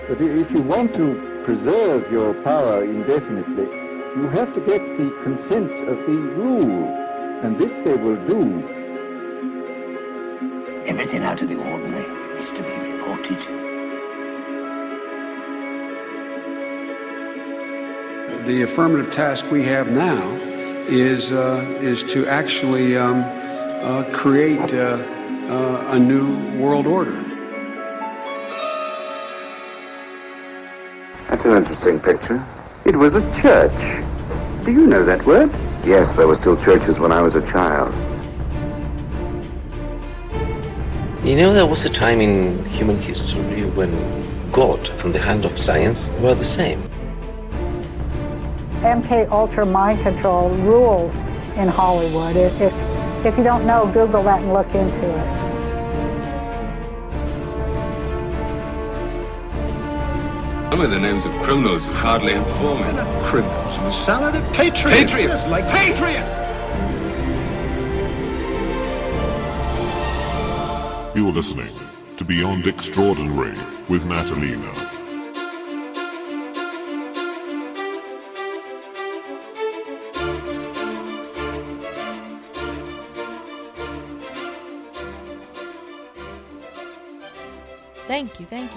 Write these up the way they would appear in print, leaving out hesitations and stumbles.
But if you want to preserve your power indefinitely, you have to get the consent of the rule, and this they will do. Everything out of the ordinary is to be reported. The affirmative task we have now is to actually create a new world order. That's an interesting picture. It was a church. Do you know that word? Yes, there were still churches when I was a child. You know, there was a time in human history when God and the hand of science were the same. MK Ultra mind control rules in Hollywood. If you don't know, Google that and look into it. Some of the names of criminals is hardly informing. They're not criminals, Musala. They're patriots. Patriots, like patriots! You're listening to Beyond Extraordinary with Natalina.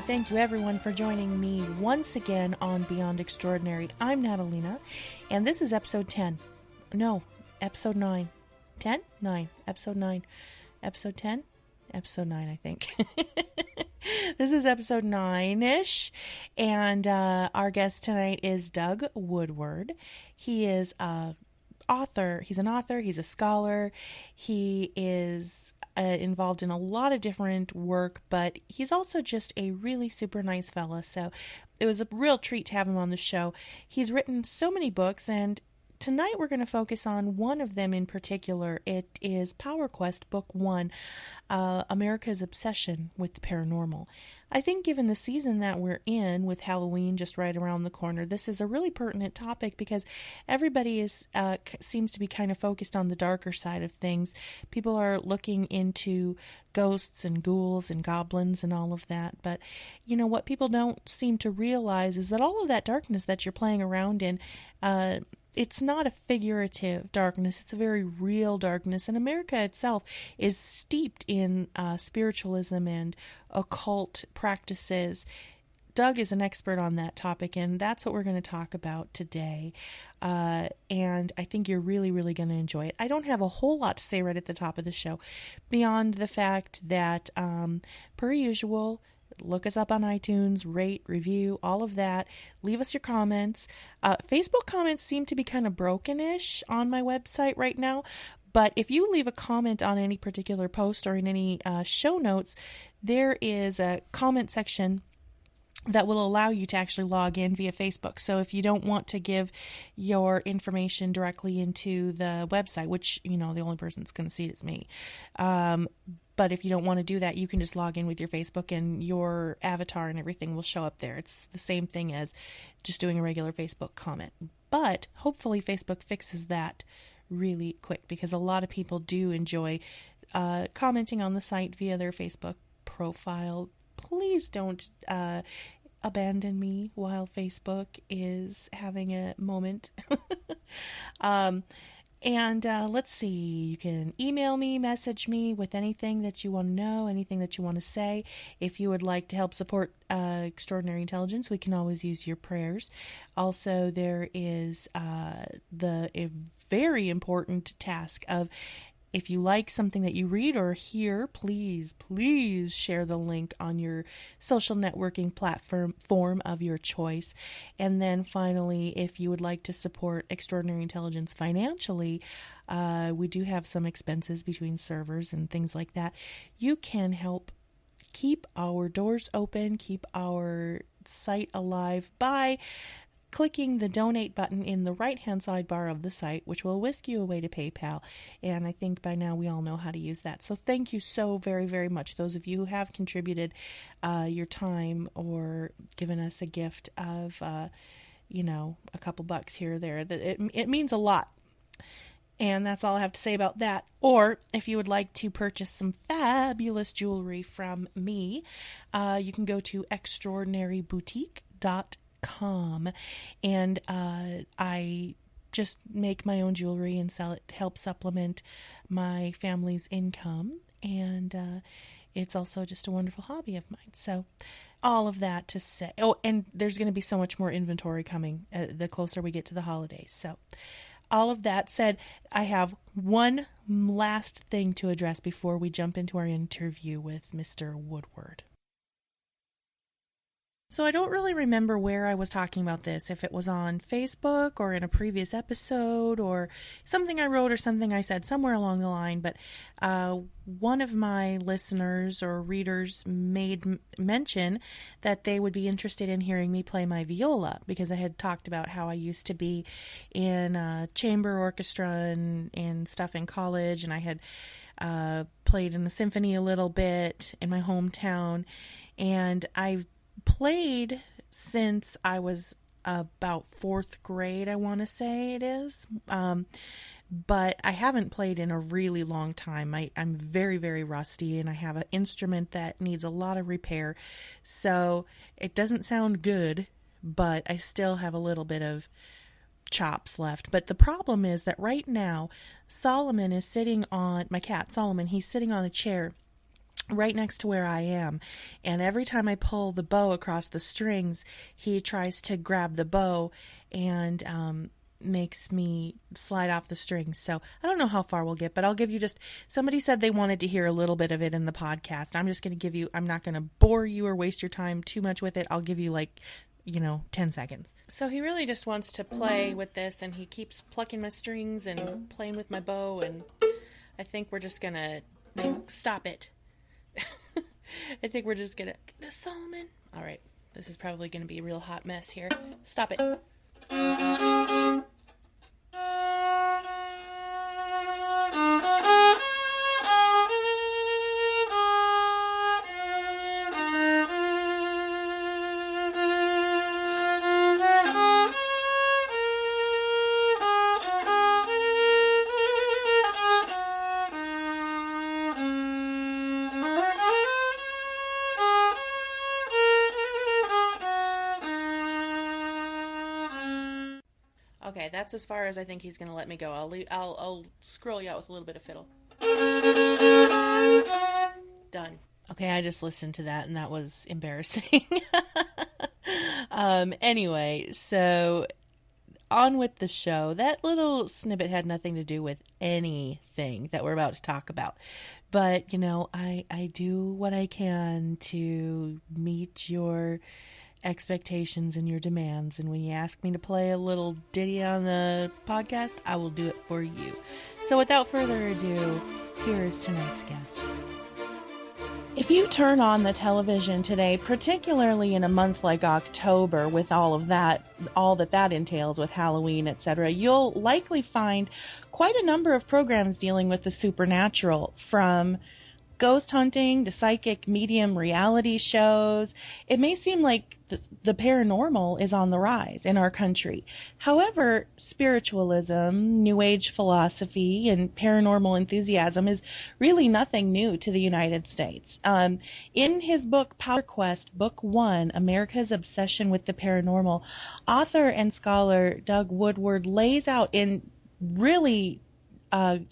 Thank you everyone for joining me once again on Beyond Extraordinary. I'm Natalina, and this is episode 10. No, episode 9. 10? 9. Episode 9. Episode 10? Episode 9, I think. This is episode 9-ish, and our guest tonight is Doug Woodward. He is an author. He's a scholar. He is involved in a lot of different work, but he's also just a really super nice fella. So it was a real treat to have him on the show. He's written so many books, and tonight we're going to focus on one of them in particular. It is Power Quest Book 1, America's Obsession with the Paranormal. I think given the season that we're in, with Halloween just right around the corner, this is a really pertinent topic because everybody seems to be kind of focused on the darker side of things. People are looking into ghosts and ghouls and goblins and all of that. But, you know, what people don't seem to realize is that all of that darkness that you're playing around in, it's not a figurative darkness. It's a very real darkness. And America itself is steeped in spiritualism and occult practices. Doug is an expert on that topic, and that's what we're going to talk about today. And I think you're really, really going to enjoy it. I don't have a whole lot to say right at the top of the show, beyond the fact that, per usual, look us up on iTunes, rate, review, all of that. Leave us your comments. Facebook comments seem to be kind of broken-ish on my website right now. But if you leave a comment on any particular post or in any show notes, there is a comment section that will allow you to actually log in via Facebook. So if you don't want to give your information directly into the website, which, you know, the only person that's going to see it is me. But if you don't want to do that, you can just log in with your Facebook and your avatar and everything will show up there. It's the same thing as just doing a regular Facebook comment. But hopefully Facebook fixes that really quick, because a lot of people do enjoy commenting on the site via their Facebook profile. Please don't abandon me while Facebook is having a moment. And let's see, you can email me, message me with anything that you want to know, anything that you want to say. If you would like to help support Extraordinary Intelligence, we can always use your prayers. Also, there is a very important task of, if you like something that you read or hear, please share the link on your social networking platform of your choice. And then finally, if you would like to support Extraordinary Intelligence financially, we do have some expenses between servers and things like that. You can help keep our doors open, keep our site alive by clicking the donate button in the right-hand sidebar of the site, which will whisk you away to PayPal. And I think by now we all know how to use that. So thank you so very, very much, those of you who have contributed your time or given us a gift of, a couple bucks here or there. It means a lot. And that's all I have to say about that. Or if you would like to purchase some fabulous jewelry from me, you can go to extraordinaryboutique.com. And I just make my own jewelry and sell it to help supplement my family's income. And it's also just a wonderful hobby of mine. So all of that to say. Oh, and there's going to be so much more inventory coming the closer we get to the holidays. So all of that said, I have one last thing to address before we jump into our interview with Mr. Woodward. So I don't really remember where I was talking about this, if it was on Facebook or in a previous episode or something I wrote or something I said somewhere along the line, but one of my listeners or readers made mention that they would be interested in hearing me play my viola, because I had talked about how I used to be in a chamber orchestra and stuff in college, and I had played in the symphony a little bit in my hometown, and I've played since I was about 4th grade, I want to say it is. But I haven't played in a really long time. I'm very, very rusty, and I have an instrument that needs a lot of repair. So it doesn't sound good, but I still have a little bit of chops left. But the problem is that right now, Solomon is sitting on, my cat Solomon, he's sitting on a chair right next to where I am, and every time I pull the bow across the strings, he tries to grab the bow and makes me slide off the strings. So I don't know how far we'll get, but I'll give you just, somebody said they wanted to hear a little bit of it in the podcast. I'm just going to give you, I'm not going to bore you or waste your time too much with it. I'll give you 10 seconds. So he really just wants to play with this, and he keeps plucking my strings and playing with my bow, and I think we're just going to stop it. I think we're just gonna Solomon. All right, this is probably gonna be a real hot mess here. Stop it. Okay, that's as far as I think he's going to let me go. I'll scroll you out with a little bit of fiddle. Done. Okay, I just listened to that, and that was embarrassing. Anyway, so on with the show. That little snippet had nothing to do with anything that we're about to talk about. But, I do what I can to meet your expectations and your demands, and when you ask me to play a little ditty on the podcast, I will do it for you. So without further ado, here is tonight's guest. If you turn on the television today, particularly in a month like October, with all that entails with Halloween, etc., you'll likely find quite a number of programs dealing with the supernatural, from ghost hunting to psychic medium reality shows. It may seem like the paranormal is on the rise in our country. However, spiritualism, New Age philosophy, and paranormal enthusiasm is really nothing new to the United States. In his book, Power Quest, Book 1, America's Obsession with the Paranormal, author and scholar Doug Woodward lays out in really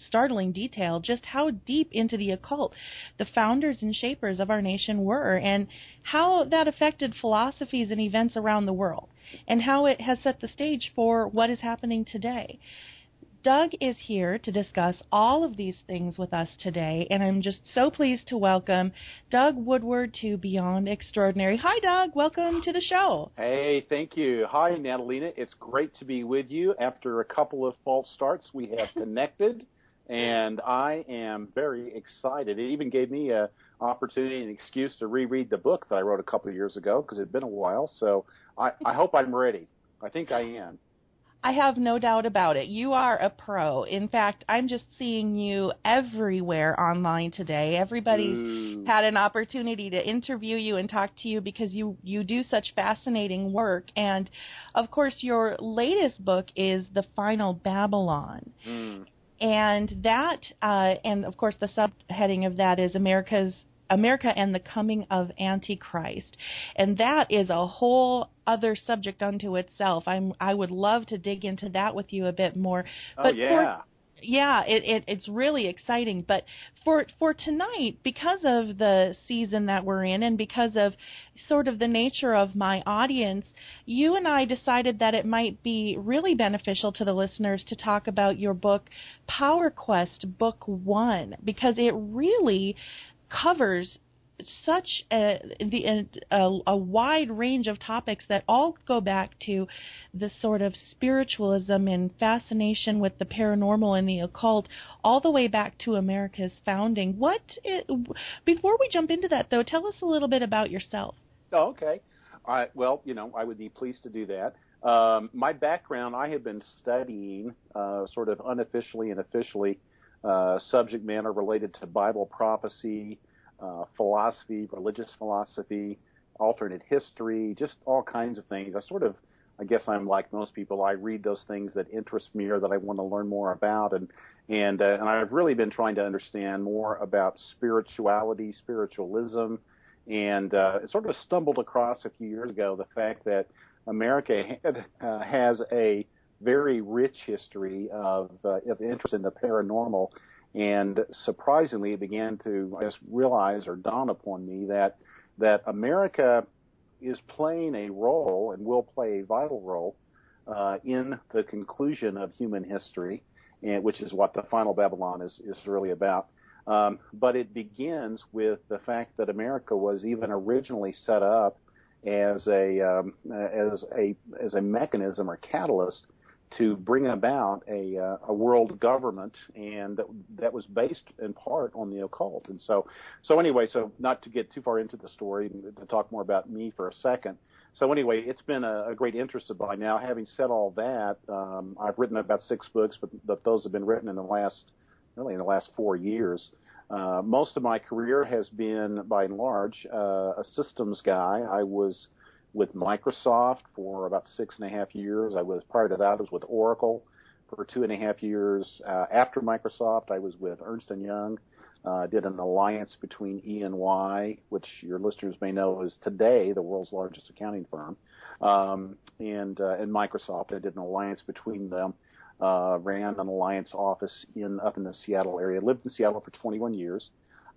startling detail just how deep into the occult the founders and shapers of our nation were, and how that affected philosophies and events around the world, and how it has set the stage for what is happening today. Doug is here to discuss all of these things with us today, and I'm just so pleased to welcome Doug Woodward to Beyond Extraordinary. Hi, Doug. Welcome to the show. Hey, thank you. Hi, Natalina. It's great to be with you. After a couple of false starts, we have connected, and I am very excited. It even gave me an opportunity and an excuse to reread the book that I wrote a couple of years ago, because it had been a while, so I hope I'm ready. I think I am. I have no doubt about it. You are a pro. In fact, I'm just seeing you everywhere online today. Everybody's had an opportunity to interview you and talk to you because you do such fascinating work. And, of course, your latest book is The Final Babylon. And that, and of course the subheading of that is America and the Coming of Antichrist. And that is a whole other subject unto itself. I would love to dig into that with you a bit more. But it's really exciting. But for tonight, because of the season that we're in and because of sort of the nature of my audience, you and I decided that it might be really beneficial to the listeners to talk about your book, Power Quest Book 1, because it really covers such a wide range of topics that all go back to the sort of spiritualism and fascination with the paranormal and the occult, all the way back to America's founding. Before we jump into that, though, tell us a little bit about yourself. Oh, okay. All right. Well, I would be pleased to do that. My background, I have been studying sort of unofficially and officially subject matter related to Bible prophecy, philosophy, religious philosophy, alternate history, just all kinds of things. I guess I'm like most people. I read those things that interest me or that I want to learn more about, and I've really been trying to understand more about spirituality, spiritualism, and sort of stumbled across a few years ago the fact that America has a very rich history of interest in the paranormal. And surprisingly, it began to just realize or dawn upon me that America is playing a role and will play a vital role in the conclusion of human history, which is what the Final Babylon is really about. But it begins with the fact that America was even originally set up as a mechanism or catalyst to bring about a world government, and that was based in part on the occult. And so anyway, not to get too far into the story, to talk more about me for a second. So anyway, it's been a great interest of mine. Now, having said all that, I've written about 6 books, but those have been written in the last 4 years. Most of my career has been, by and large, a systems guy. I was with Microsoft for about 6.5 years. Prior to that, I was with Oracle for 2.5 years. After Microsoft, I was with Ernst & Young. Did an alliance between E&Y, which your listeners may know is today the world's largest accounting firm, and Microsoft. I did an alliance between them. Ran an alliance office up in the Seattle area. Lived in Seattle for 21 years.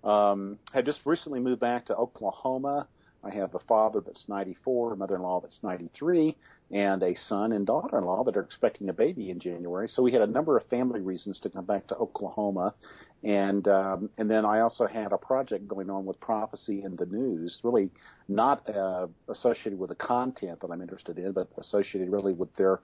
Had just recently moved back to Oklahoma. I have a father that's 94, a mother-in-law that's 93, and a son and daughter-in-law that are expecting a baby in January. So we had a number of family reasons to come back to Oklahoma. And then I also had a project going on with prophecy in the news, really not associated with the content that I'm interested in, but associated really with their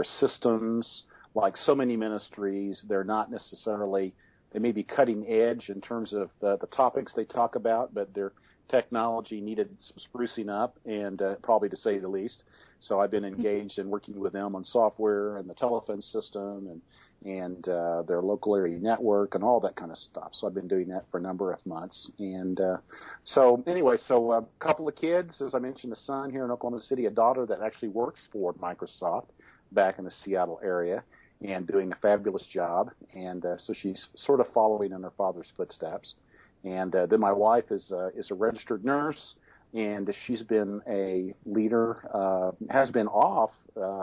systems. Like so many ministries, they're not necessarily, they may be cutting edge in terms of the topics they talk about, but their technology needed some sprucing up, and probably to say the least. So I've been engaged in working with them on software and the telephone system and their local area network and all that kind of stuff. So I've been doing that for a number of months. And so a couple of kids, as I mentioned, a son here in Oklahoma City, a daughter that actually works for Microsoft back in the Seattle area and doing a fabulous job. And so she's sort of following in her father's footsteps. And then my wife is a registered nurse, and she's been a leader, has been off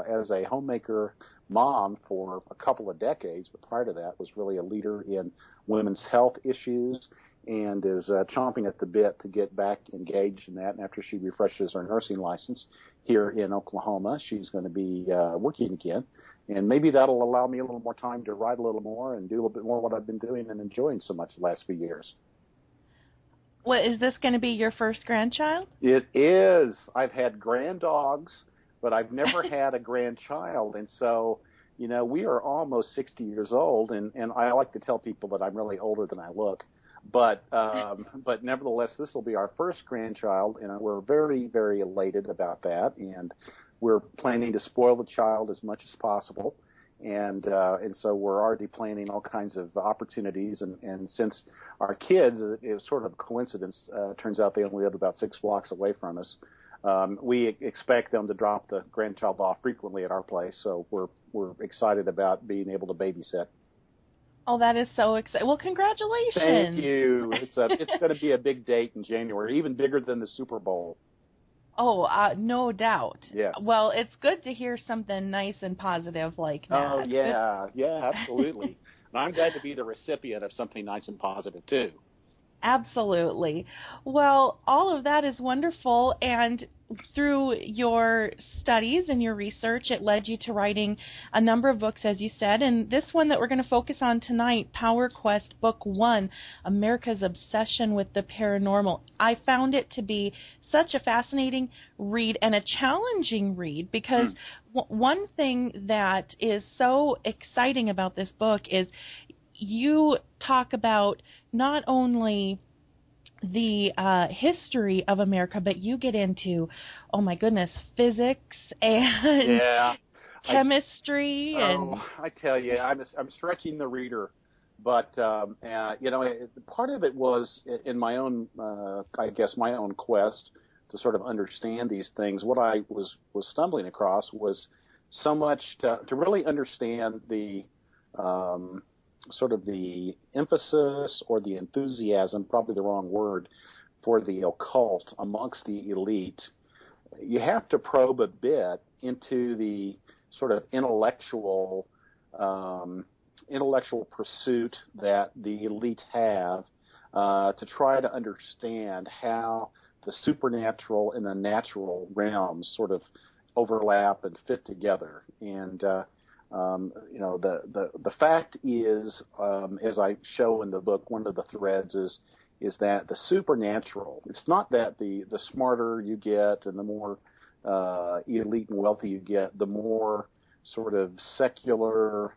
as a homemaker mom for a couple of decades, but prior to that was really a leader in women's health issues, and is chomping at the bit to get back engaged in that. And after she refreshes her nursing license here in Oklahoma, she's going to be working again. And maybe that'll allow me a little more time to write a little more and do a little bit more what I've been doing and enjoying so much the last few years. Well, is this going to be your first grandchild? It is. I've had granddogs, but I've never had a grandchild. And so, we are almost 60 years old, and I like to tell people that I'm really older than I look. But nevertheless, this will be our first grandchild, and we're very, very elated about that. And we're planning to spoil the child as much as possible. And so we're already planning all kinds of opportunities. And since our kids, it was sort of a coincidence, turns out they only live about 6 blocks away from us. We expect them to drop the grandchild off frequently at our place. So we're excited about being able to babysit. Oh, that is so exciting. Well, congratulations. Thank you. It's going to be a big date in January, even bigger than the Super Bowl. Oh, no doubt. Yes. Well, it's good to hear something nice and positive like that. Oh, yeah, absolutely. And I'm glad to be the recipient of something nice and positive, too. Absolutely. Well, all of that is wonderful, and through your studies and your research, it led you to writing a number of books, as you said, and this one that we're going to focus on tonight, Power Quest Book 1, America's Obsession with the Paranormal. I found it to be such a fascinating read and a challenging read because one thing that is so exciting about this book is you talk about not only the history of America, but you get into, oh my goodness, physics and chemistry. I tell you, I'm stretching the reader, but part of it was in my own, my own quest to sort of understand these things. What I was stumbling across was so much to really understand the sort of the emphasis or the enthusiasm, probably the wrong word, for the occult amongst the elite. You have to probe a bit into the sort of intellectual pursuit that the elite have to try to understand how the supernatural and the natural realms sort of overlap and fit together. And the fact is, as I show in the book, one of the threads is that the supernatural, it's not that the smarter you get and the more elite and wealthy you get, the more sort of secular,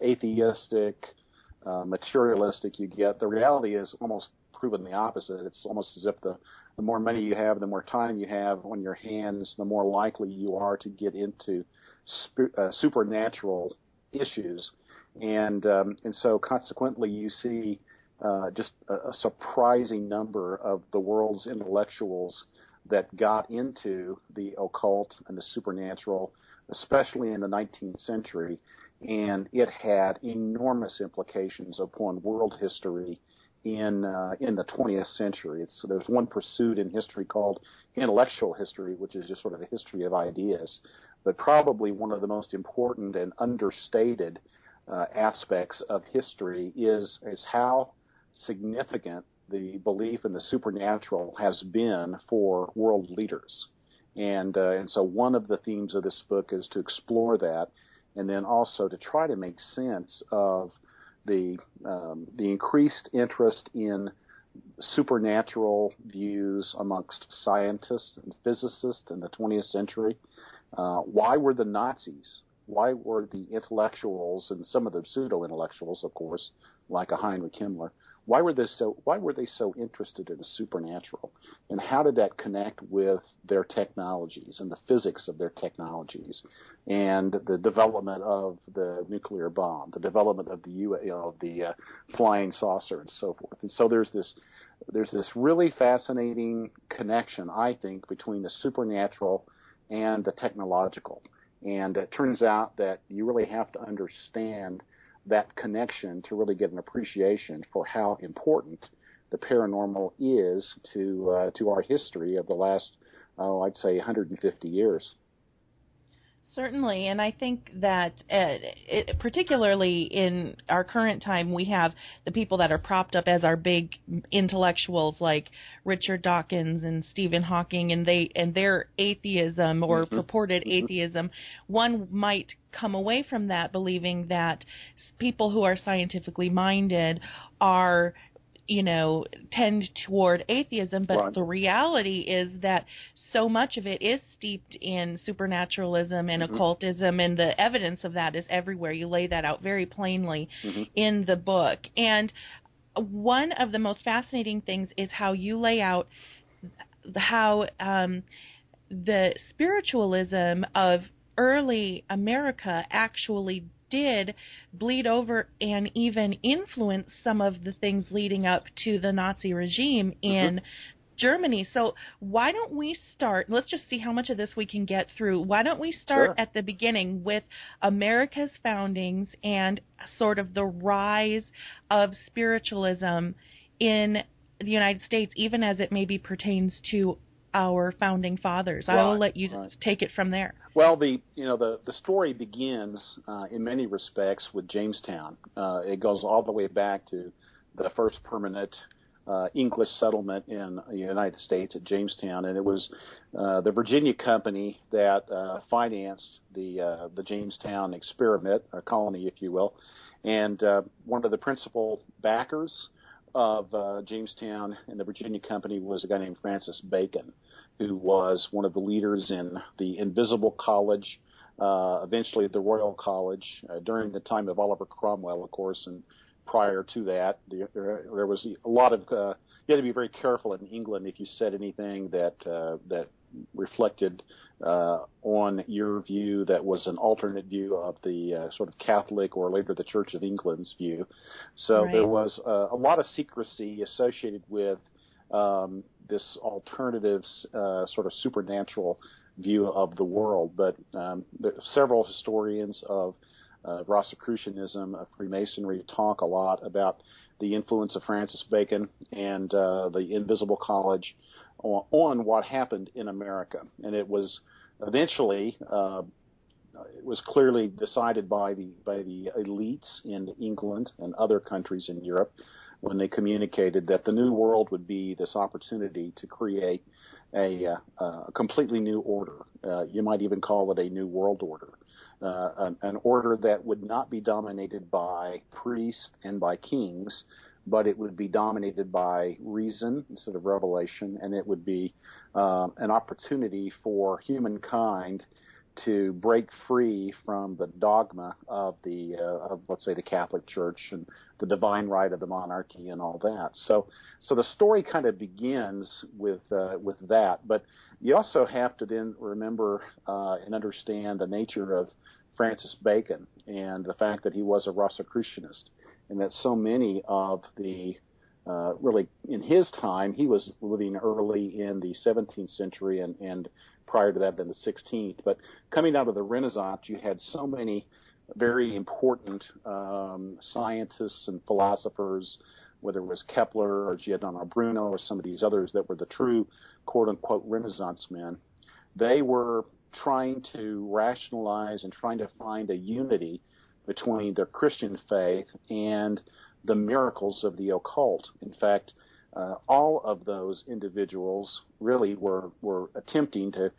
atheistic, materialistic you get. The reality is almost proven the opposite. It's almost as if the more money you have, the more time you have on your hands, the more likely you are to get into supernatural issues, and so consequently you see just a surprising number of the world's intellectuals that got into the occult and the supernatural, especially in the 19th century, and it had enormous implications upon world history in the 20th century. There's one pursuit in history called intellectual history, which is just sort of the history of ideas. But probably one of the most important and understated aspects of history is how significant the belief in the supernatural has been for world leaders. And so one of the themes of this book is to explore that, and then also to try to make sense of the increased interest in supernatural views amongst scientists and physicists in the 20th century. Why were the Nazis? Why were the intellectuals and some of the pseudo-intellectuals, of course, like a Heinrich Himmler, why were they so interested in the supernatural? And how did that connect with their technologies and the physics of their technologies and the development of the nuclear bomb, the development of the flying saucer and so forth? And so there's this really fascinating connection, I think, between the supernatural and the technological. And it turns out that you really have to understand that connection to really get an appreciation for how important the paranormal is to our history of the last, I'd say 150 years. Certainly, and I think that particularly in our current time, we have the people that are propped up as our big intellectuals like Richard Dawkins and Stephen Hawking, and their atheism or purported atheism. One might come away from that believing that people who are scientifically minded are tend toward atheism, but right. The reality is that so much of it is steeped in supernaturalism and occultism, and the evidence of that is everywhere. You lay that out very plainly in the book. And one of the most fascinating things is how you lay out how the spiritualism of early America actually did bleed over and even influence some of the things leading up to the Nazi regime in Germany. So why don't we start, let's just see how much of this we can get through. Why don't we start at the beginning with America's foundings and sort of the rise of spiritualism in the United States, even as it maybe pertains to our founding fathers. I will let you take it from there. Well, the story begins in many respects with Jamestown. It goes all the way back to the first permanent English settlement in the United States at Jamestown, and it was the Virginia Company that financed the Jamestown experiment, or colony, if you will, and one of the principal backers of Jamestown and the Virginia Company was a guy named Francis Bacon, who was one of the leaders in the Invisible College, eventually the Royal College, during the time of Oliver Cromwell, of course, and prior to that, there was a lot of you had to be very careful in England if you said anything that reflected on your view that was an alternate view of the sort of Catholic or later the Church of England's view. So there was a lot of secrecy associated with this alternative sort of supernatural view of the world. But several historians of Rosicrucianism, of Freemasonry, talk a lot about the influence of Francis Bacon and the Invisible College on what happened in America. And it was eventually, it was clearly decided by the elites in England and other countries in Europe when they communicated that the New World would be this opportunity to create a completely new order. You might even call it a New World Order. An order that would not be dominated by priests and by kings, but it would be dominated by reason instead of revelation, and it would be an opportunity for humankind to break free from the dogma of let's say the Catholic Church and the divine right of the monarchy and all that. So the story kind of begins with that, but you also have to then remember and understand the nature of Francis Bacon and the fact that he was a Rosicrucianist, and that so many of the really in his time, he was living early in the 17th century and prior to that in the 16th. But coming out of the Renaissance, you had so many very important scientists and philosophers, whether it was Kepler or Giordano Bruno or some of these others that were the true quote-unquote Renaissance men. They were trying to rationalize and trying to find a unity between their Christian faith and the miracles of the occult. In fact, all of those individuals really were attempting to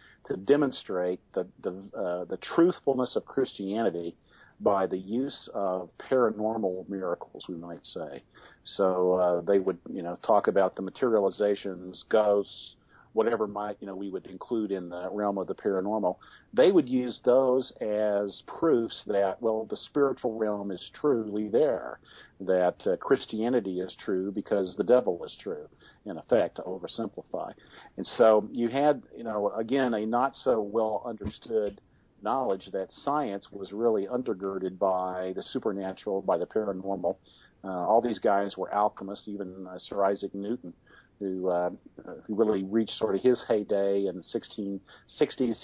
demonstrate the truthfulness of Christianity by the use of paranormal miracles, we might say. So they would, talk about the materializations, ghosts, whatever we would include in the realm of the paranormal. They would use those as proofs that, well, the spiritual realm is truly there, that Christianity is true because the devil is true, in effect, to oversimplify. And so you had, again, a not so well understood knowledge that science was really undergirded by the supernatural, by the paranormal. All these guys were alchemists, even Sir Isaac Newton, who really reached sort of his heyday in the 1660s,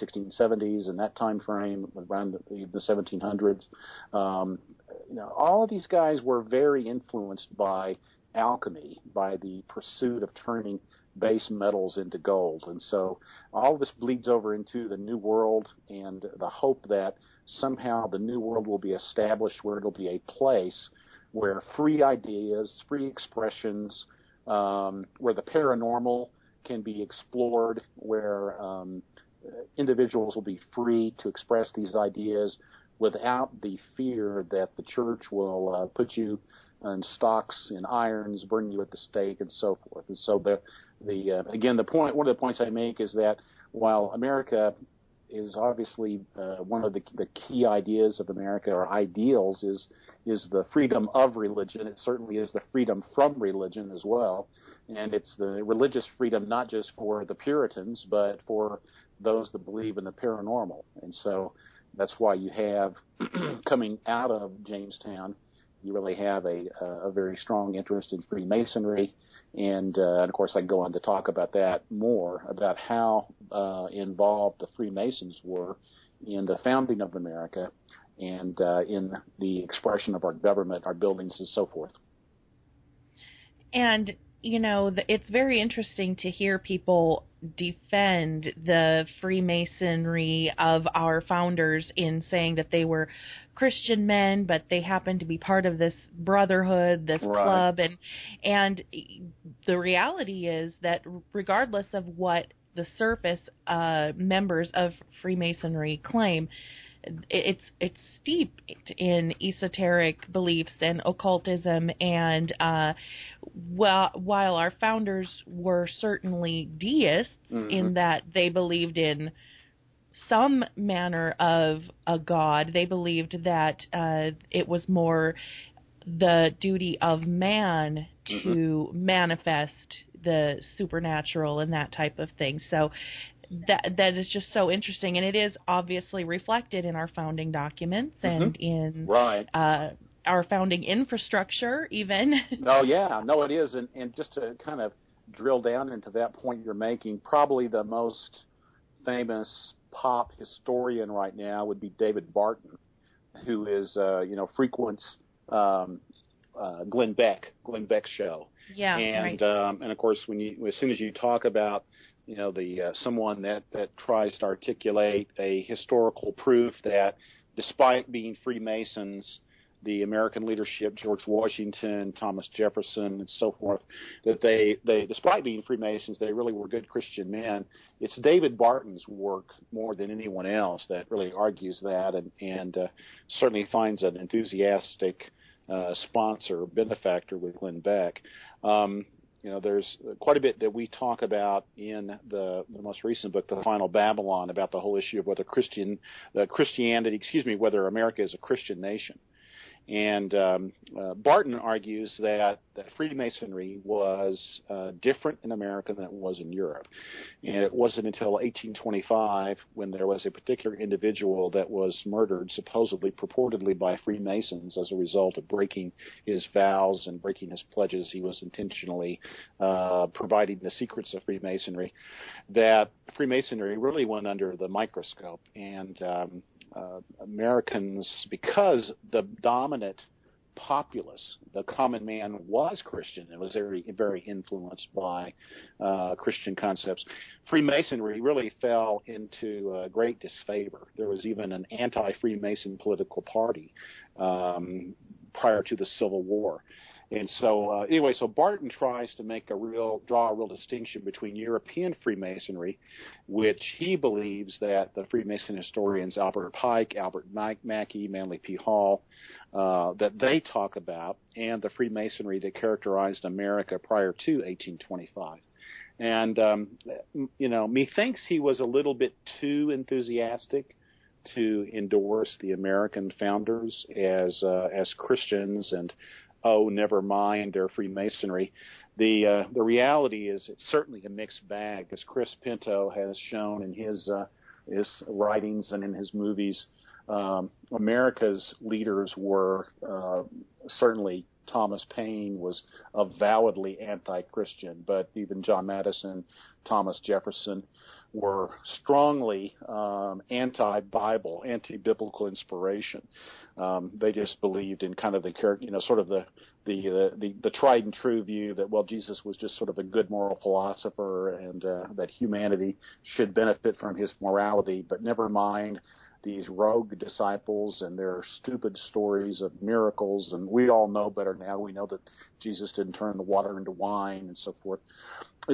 1670s, and that time frame around the 1700s. All of these guys were very influenced by alchemy, by the pursuit of turning base metals into gold. And so all of this bleeds over into the New World and the hope that somehow the New World will be established where it'll be a place where free ideas, free expressions, where the paranormal can be explored, where individuals will be free to express these ideas without the fear that the church will put you in stocks in irons, burn you at the stake, and so forth. And so one of the points I make is that while America is obviously one of the key ideas of America, or ideals, is the freedom of religion. It certainly is the freedom from religion as well, and it's the religious freedom not just for the Puritans, but for those that believe in the paranormal. And so that's why you have coming out of Jamestown you really have a very strong interest in Freemasonry. And of course, I go on to talk about that more, about how involved the Freemasons were in the founding of America and in the expression of our government, our buildings, and so forth. And, it's very interesting to hear people defend the Freemasonry of our founders in saying that they were Christian men, but they happened to be part of this brotherhood, this club. And the reality is that regardless of what the surface members of Freemasonry claim, it's steeped in esoteric beliefs and occultism, and while our founders were certainly deists in that they believed in some manner of a god, they believed that it was more the duty of man to manifest the supernatural and that type of thing. So that is just so interesting, and it is obviously reflected in our founding documents and in our founding infrastructure even. Oh, yeah. No, it is. And just to kind of drill down into that point you're making, probably the most famous pop historian right now would be David Barton, who is, frequents Glenn Beck's show. Yeah, and of course, as soon as you talk about someone that tries to articulate a historical proof that despite being Freemasons, the American leadership, George Washington, Thomas Jefferson, and so forth, that they despite being Freemasons, they really were good Christian men. It's David Barton's work more than anyone else that really argues that, and certainly finds an enthusiastic sponsor, benefactor with Glenn Beck. There's quite a bit that we talk about in the most recent book, The Final Babylon, about the whole issue of whether whether America is a Christian nation. And Barton argues that Freemasonry was different in America than it was in Europe. And it wasn't until 1825 when there was a particular individual that was murdered, purportedly by Freemasons as a result of breaking his vows and breaking his pledges. He was intentionally providing the secrets of Freemasonry, that Freemasonry really went under the microscope. And Americans, because the dominant populace, the common man, was Christian and was very, very influenced by Christian concepts, Freemasonry really fell into great disfavor. There was even an anti-Freemason political party prior to the Civil War. And so, so Barton tries to draw a real distinction between European Freemasonry, which he believes that the Freemason historians Albert Pike, Albert Mackey, Manly P. Hall, that they talk about, and the Freemasonry that characterized America prior to 1825. And, methinks he was a little bit too enthusiastic to endorse the American founders as Christians and, oh, never mind their Freemasonry. The reality is it's certainly a mixed bag, as Chris Pinto has shown in his writings and in his movies. America's leaders were certainly Thomas Paine was avowedly anti-Christian, but even John Madison, Thomas Jefferson were strongly anti-Bible, anti-biblical inspiration. They just believed in kind of the tried and true view that, well, Jesus was just sort of a good moral philosopher, and that humanity should benefit from his morality, but never mind these rogue disciples and their stupid stories of miracles. And we all know better now. We know that Jesus didn't turn the water into wine and so forth.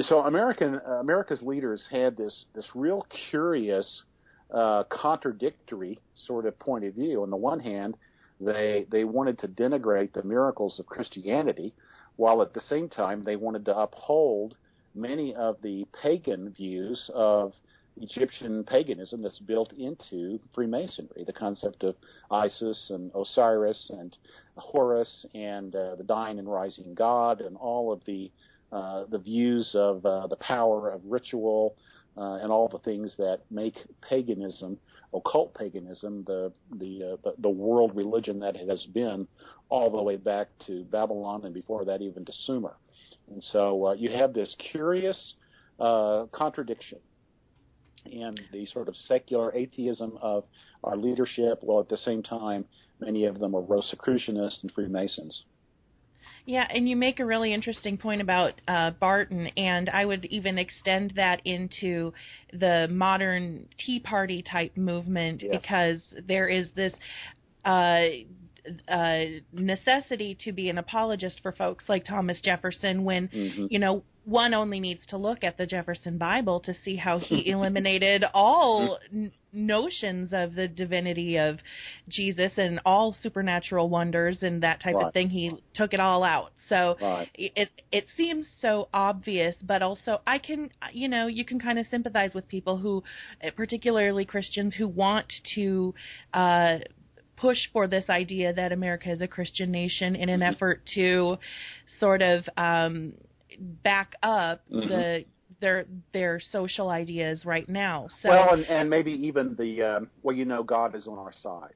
So America's leaders had this real curious, contradictory sort of point of view. On the one hand, they wanted to denigrate the miracles of Christianity, while at the same time they wanted to uphold many of the pagan views of Egyptian paganism that's built into Freemasonry, the concept of Isis and Osiris and Horus and the dying and rising God, and all of the views of the power of ritual, and all the things that make paganism, occult paganism, the world religion that it has been all the way back to Babylon and before that even to Sumer. And so you have this curious contradiction in the sort of secular atheism of our leadership, while at the same time many of them are Rosicrucianists and Freemasons. Yeah, and you make a really interesting point about Barton, and I would even extend that into the modern Tea Party type movement, yes. because there is this necessity to be an apologist for folks like Thomas Jefferson when, mm-hmm. One only needs to look at the Jefferson Bible to see how he eliminated all notions of the divinity of Jesus and all supernatural wonders and that type right. of thing. He took it all out. So right. it seems so obvious, but also I can, you can kind of sympathize with people who, particularly Christians, who want to push for this idea that America is a Christian nation in an mm-hmm. effort to sort of back up mm-hmm. their social ideas right now. So, well, and maybe even the God is on our side,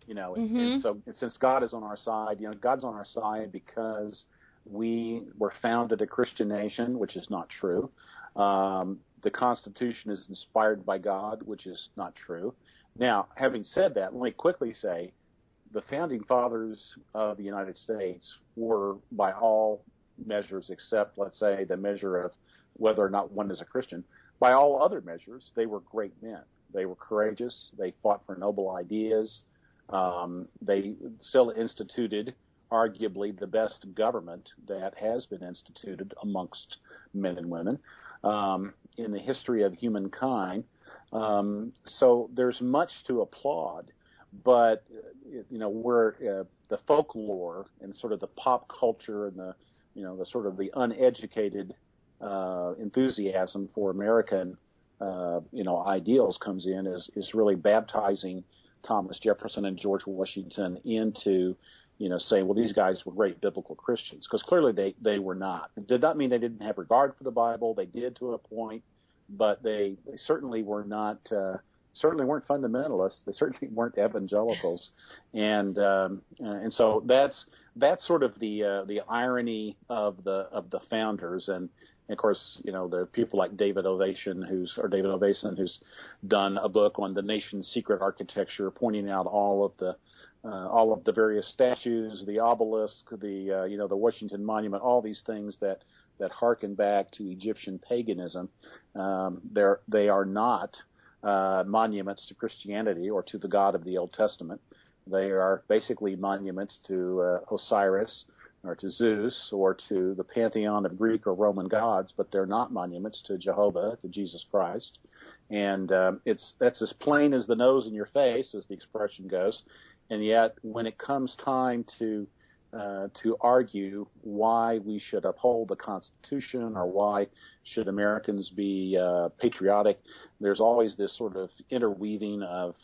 mm-hmm. and so since God is on our side, God's on our side because we were founded a Christian nation, which is not true. The Constitution is inspired by God, which is not true. Now, having said that, let me quickly say the founding fathers of the United States were, by all measures, except, let's say, the measure of whether or not one is a Christian, by all other measures, they were great men. They were courageous. They fought for noble ideas. They still instituted, arguably, the best government that has been instituted amongst men and women in the history of humankind. So there's much to applaud, but where the folklore and sort of the pop culture and the sort of the uneducated enthusiasm for American ideals comes in is really baptizing Thomas Jefferson and George Washington into saying, well, these guys were great biblical Christians, because clearly they were not. It did not mean they didn't have regard for the Bible. They did to a point, but they certainly were not. Certainly weren't fundamentalists. They certainly weren't evangelicals, and so that's sort of the irony of the founders, and of course the people like David Ovation, who's done a book on the nation's secret architecture, pointing out all of the various statues, the obelisk, the Washington Monument, all these things that harken back to Egyptian paganism. They are not monuments to Christianity or to the God of the Old Testament. They are basically monuments to Osiris or to Zeus or to the pantheon of Greek or Roman gods, but they're not monuments to Jehovah, to Jesus Christ. And that's as plain as the nose in your face, as the expression goes. And yet, when it comes time to argue why we should uphold the Constitution or why should Americans be patriotic, there's always this sort of interweaving of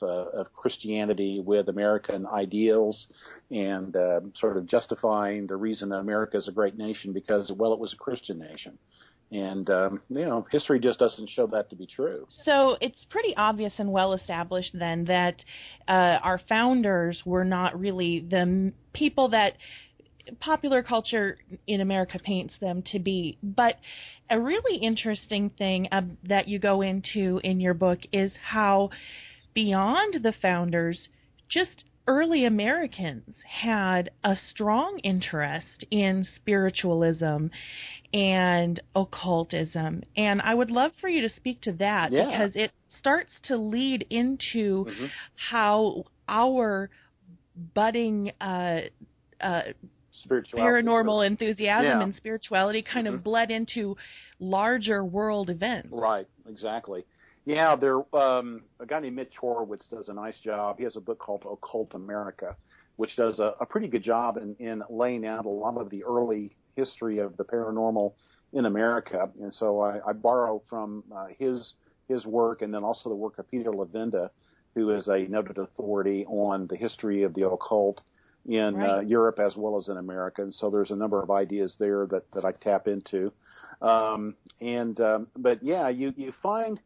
Christianity with American ideals and sort of justifying the reason that America is a great nation because, well, it was a Christian nation. And, history just doesn't show that to be true. So it's pretty obvious and well established then that our founders were not really the people that popular culture in America paints them to be. But a really interesting thing that you go into in your book is how beyond the founders, just early Americans had a strong interest in spiritualism and occultism. And I would love for you to speak to that because it starts to lead into how our budding paranormal enthusiasm and spirituality kind of bled into larger world events. Right, exactly. Yeah, a guy named Mitch Horowitz does a nice job. He has a book called Occult America, which does a pretty good job in laying out a lot of the early history of the paranormal in America. And so I borrow from his work, and then also the work of Peter Levenda, who is a noted authority on the history of the occult in Europe as well as in America. And so there's a number of ideas there that I tap into. But yeah, you find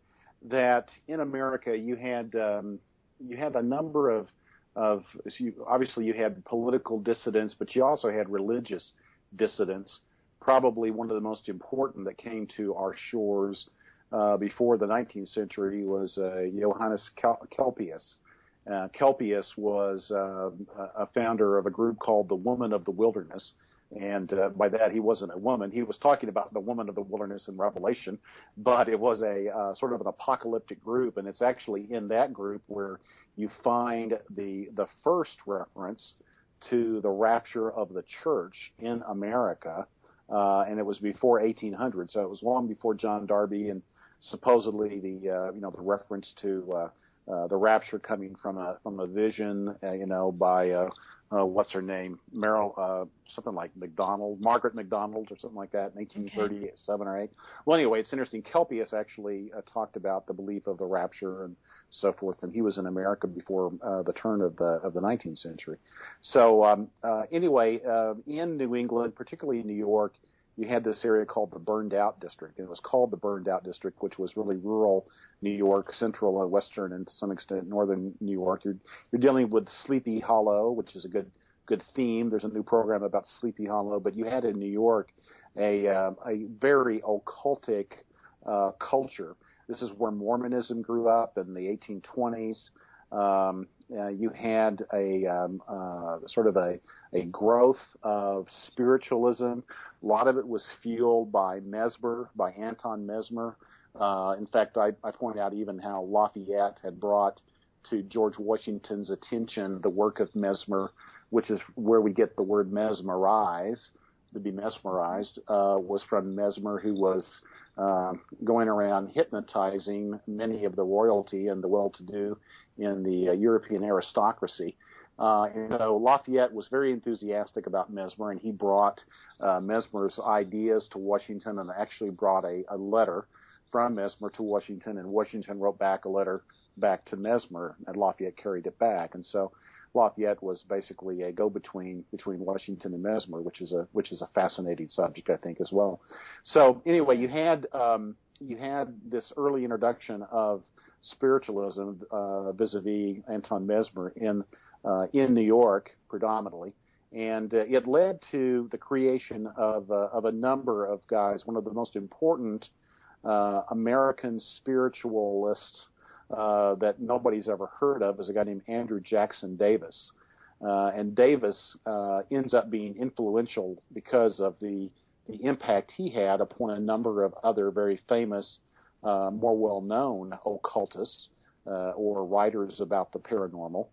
that in America you had a number of obviously you had political dissidents, but you also had religious dissidents. Probably one of the most important that came to our shores before the 19th century was Johannes Kelpius. Kelpius was a founder of a group called the Woman of the Wilderness. And by that, he wasn't a woman. He was talking about the woman of the wilderness in Revelation, but it was a sort of an apocalyptic group. And it's actually in that group where you find the first reference to the rapture of the church in America. And it was before 1800, so it was long before John Darby, and supposedly the reference to the rapture coming from a vision, by what's her name, something like Margaret MacDonald or something like that, in 1837 or 8. Well, anyway, it's interesting. Kelpius actually talked about the belief of the rapture and so forth, and he was in America before the turn of the 19th century. So anyway, in New England, particularly in New York, you had this area called the Burned Out District. And it was called the Burned Out District, which was really rural New York, central and western, and to some extent northern New York. You're dealing with Sleepy Hollow, which is a good theme. There's a new program about Sleepy Hollow, but you had in New York a very occultic culture. This is where Mormonism grew up in the 1820s. You had a sort of a growth of spiritualism. A lot of it was fueled by Mesmer, by Anton Mesmer. In fact, I point out even how Lafayette had brought to George Washington's attention the work of Mesmer, which is where we get the word mesmerize. To be mesmerized was from Mesmer, who was going around hypnotizing many of the royalty and the well-to-do in the European aristocracy. And so Lafayette was very enthusiastic about Mesmer, and he brought Mesmer's ideas to Washington, and actually brought a letter from Mesmer to Washington, and Washington wrote back a letter back to Mesmer, and Lafayette carried it back. And so Lafayette was basically a go-between between Washington and Mesmer, which is a fascinating subject, I think, as well. So anyway, you had this early introduction of spiritualism vis-a-vis Anton Mesmer in New York predominantly, and it led to the creation of a number of guys. One of the most important American spiritualists that nobody's ever heard of is a guy named Andrew Jackson Davis. And Davis ends up being influential because of the impact he had upon a number of other very famous, more well-known occultists or writers about the paranormal.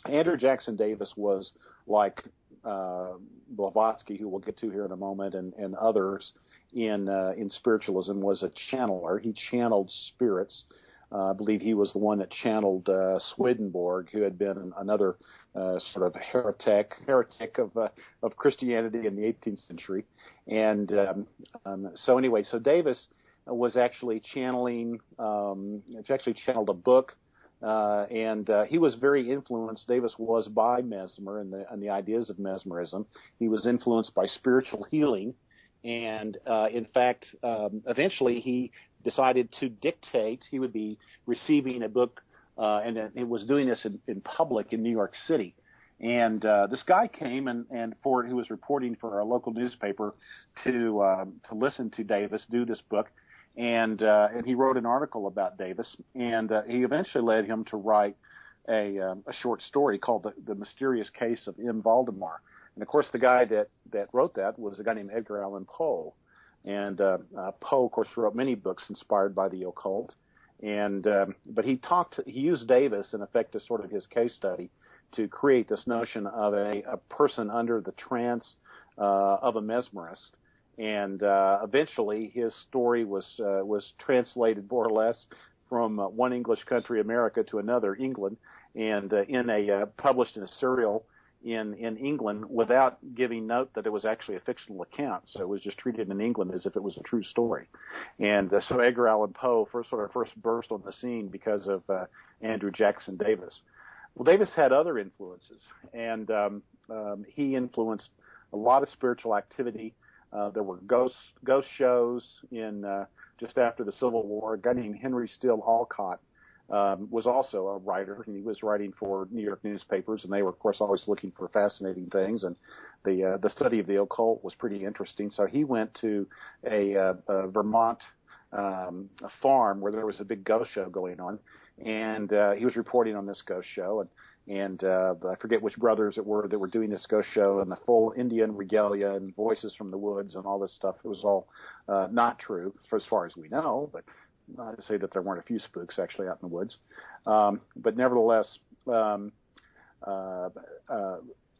Andrew Jackson Davis was like Blavatsky, who we'll get to here in a moment, and others in spiritualism, was a channeler. He channeled spirits. I believe he was the one that channeled Swedenborg, who had been another sort of heretic of Christianity in the 18th century. And so anyway, so Davis was actually channeling. Actually channeled a book, and he was very influenced. Davis was by Mesmer and the ideas of mesmerism. He was influenced by spiritual healing, and in fact, eventually he decided to dictate. He would be receiving a book, and it was doing this in public in New York City. And this guy came who was reporting for our local newspaper to listen to Davis do this book, and he wrote an article about Davis, and he eventually led him to write a short story called The Mysterious Case of M. Valdemar. And of course, the guy that wrote that was a guy named Edgar Allan Poe. And Poe, of course, wrote many books inspired by the occult. And but he used Davis, in effect, as sort of his case study to create this notion of a person under the trance of a mesmerist. And eventually, his story was translated more or less from one English country, America, to another, England, and published in a serial in England, without giving note that it was actually a fictional account. So it was just treated in England as if it was a true story. And so Edgar Allan Poe first burst on the scene because of Andrew Jackson Davis. Well, Davis had other influences, and he influenced a lot of spiritual activity There were ghost shows in just after the Civil War. A guy named Henry Steele Alcott was also a writer, and he was writing for New York newspapers, and they were, of course, always looking for fascinating things. And the study of the occult was pretty interesting. So he went to a Vermont a farm where there was a big ghost show going on, and he was reporting on this ghost show, and I forget which brothers it were that were doing this ghost show, and the full Indian regalia and voices from the woods and all this stuff. It was all not true for as far as we know, but not to say that there weren't a few spooks actually out in the woods. But nevertheless,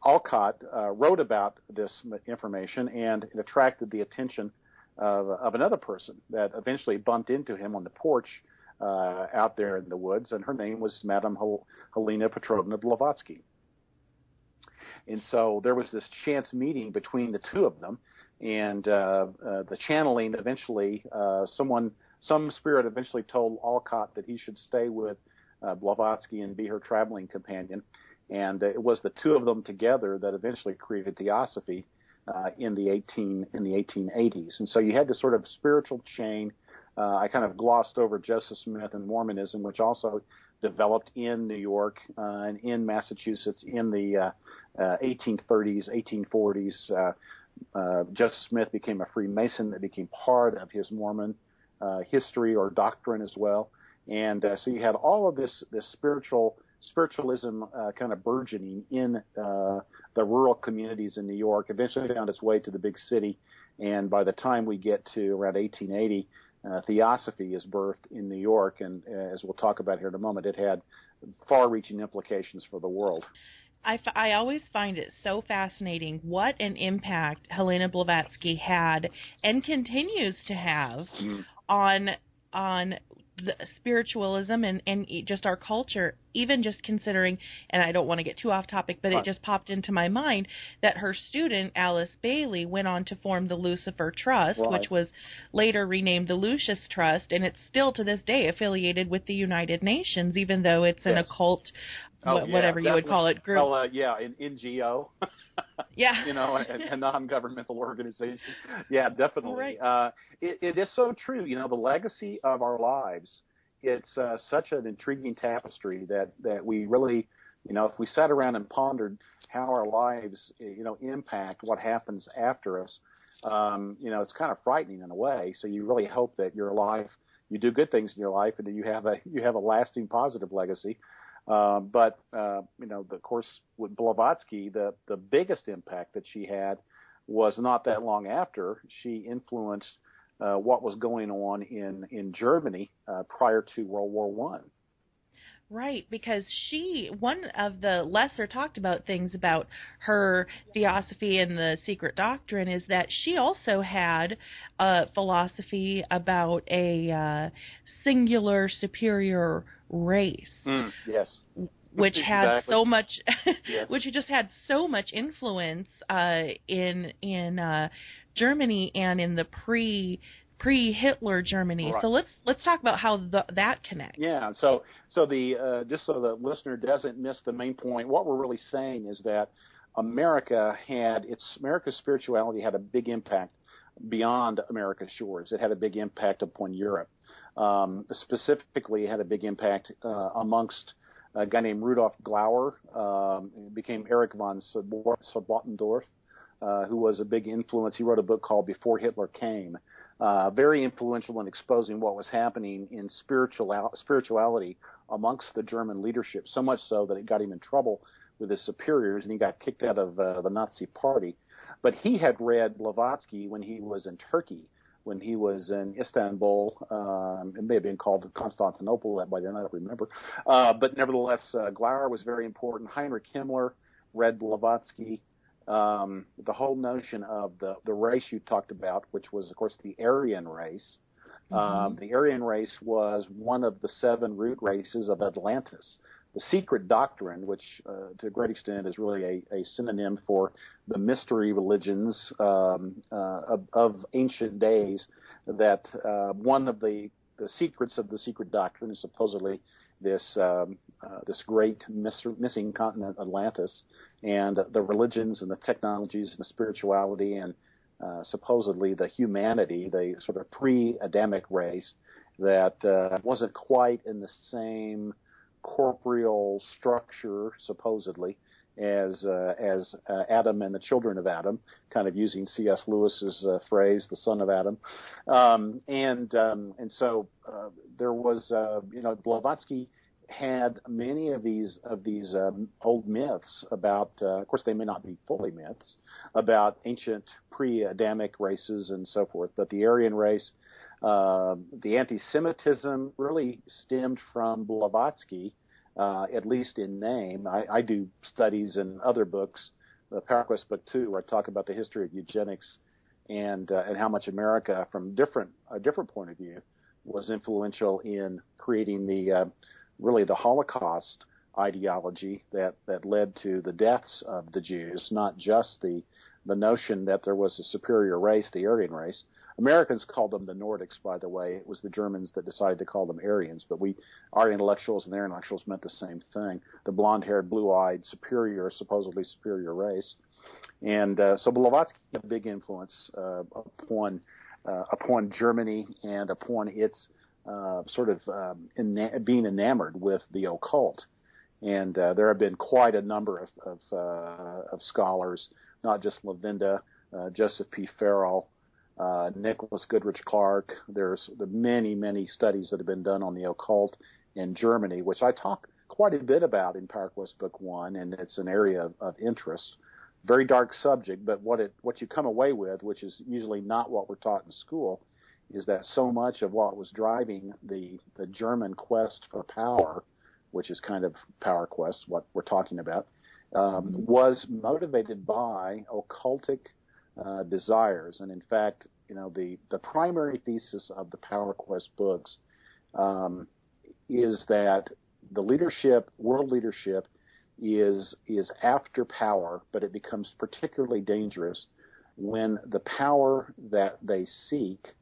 Alcott wrote about this information, and it attracted the attention of another person that eventually bumped into him on the porch out there in the woods, and her name was Madame Helena Petrovna Blavatsky. And so there was this chance meeting between the two of them, and the channeling eventually, some spirit eventually told Alcott that he should stay with Blavatsky and be her traveling companion. And it was the two of them together that eventually created Theosophy in the 1880s. And so you had this sort of spiritual chain. I kind of glossed over Joseph Smith and Mormonism, which also developed in New York and in Massachusetts in the 1830s, 1840s. Joseph Smith became a Freemason that became part of his Mormon history or doctrine as well. And so you had all of this spiritualism kind of burgeoning in the rural communities in New York. Eventually found its way to the big city, and by the time we get to around 1880, Theosophy is birthed in New York, and as we'll talk about here in a moment, it had far-reaching implications for the world. I always find it so fascinating what an impact Helena Blavatsky had and continues to have on the spiritualism and just our culture, even just considering, and I don't want to get too off topic, but it just popped into my mind that her student, Alice Bailey, went on to form the Lucifer Trust, which was later renamed the Lucis Trust, and it's still to this day affiliated with the United Nations, even though it's an occult, whatever you would call it, group. Well, an NGO. Yeah. A non-governmental organization. Yeah, definitely. Right. It is so true. The legacy of our lives, it's such an intriguing tapestry that we really, if we sat around and pondered how our lives, impact what happens after us, it's kind of frightening in a way. So you really hope that your life, you do good things in your life, and that you have a lasting positive legacy. But of course, with Blavatsky, the biggest impact that she had was not that long after. She influenced what was going on in Germany prior to World War I. Right, because one of the lesser talked about things about her Theosophy and the Secret Doctrine is that she also had a philosophy about a singular superior race. Yes. Which had so much, yes. Which just had so much influence in Germany and in the pre-Hitler Germany. Right. So let's talk about how that connects. Yeah. So the just so the listener doesn't miss the main point, what we're really saying is that America's spirituality had a big impact beyond America's shores. It had a big impact upon Europe. Specifically, it had a big impact amongst a guy named Rudolf Glauer, became Erich von Sobottendorf, who was a big influence. He wrote a book called Before Hitler Came, very influential in exposing what was happening in spirituality amongst the German leadership, so much so that it got him in trouble with his superiors, and he got kicked out of the Nazi Party. But he had read Blavatsky when he was in Turkey, when he was in Istanbul. It may have been called Constantinople by then, I don't remember. But nevertheless, Glauer was very important. Heinrich Himmler read Blavatsky. The whole notion of the race you talked about, which was, of course, the Aryan race. The Aryan race was one of the 7 root races of Atlantis. The Secret Doctrine, which to a great extent is really a synonym for the mystery religions of ancient days, that one of the secrets of the Secret Doctrine is supposedly this great missing continent, Atlantis, and the religions and the technologies and the spirituality and supposedly the humanity, the sort of pre-Adamic race that wasn't quite in the same corporeal structure, supposedly, as Adam and the children of Adam, kind of using C.S. Lewis's phrase, the son of Adam, and so there was, Blavatsky had many of these old myths about, of course, they may not be fully myths, about ancient pre-Adamic races and so forth, but the Aryan race, the anti-Semitism really stemmed from Blavatsky. At least in name. I do studies in other books, the Power Quest book 2, where I talk about the history of eugenics and how much America, from a different point of view, was influential in creating really the Holocaust ideology that led to the deaths of the Jews, not just the notion that there was a superior race, the Aryan race. Americans called them the Nordics, by the way. It was the Germans that decided to call them Aryans, but our intellectuals and their intellectuals meant the same thing. The blonde-haired, blue-eyed, supposedly superior race. And so Blavatsky had a big influence upon Germany and upon its being enamored with the occult. And there have been quite a number of scholars, not just Lavinda, Joseph P. Farrell, Nicholas Goodrich Clark. There's the many studies that have been done on the occult in Germany, which I talk quite a bit about in Power Quest Book 1, and it's an area of interest. Very dark subject, but what you come away with, which is usually not what we're taught in school, is that so much of what was driving the German quest for power, which is kind of Power Quest, what we're talking about, was motivated by occultic desires. And in fact, the primary thesis of the Power Quest books is that the world leadership is after power, but it becomes particularly dangerous when the power that they seek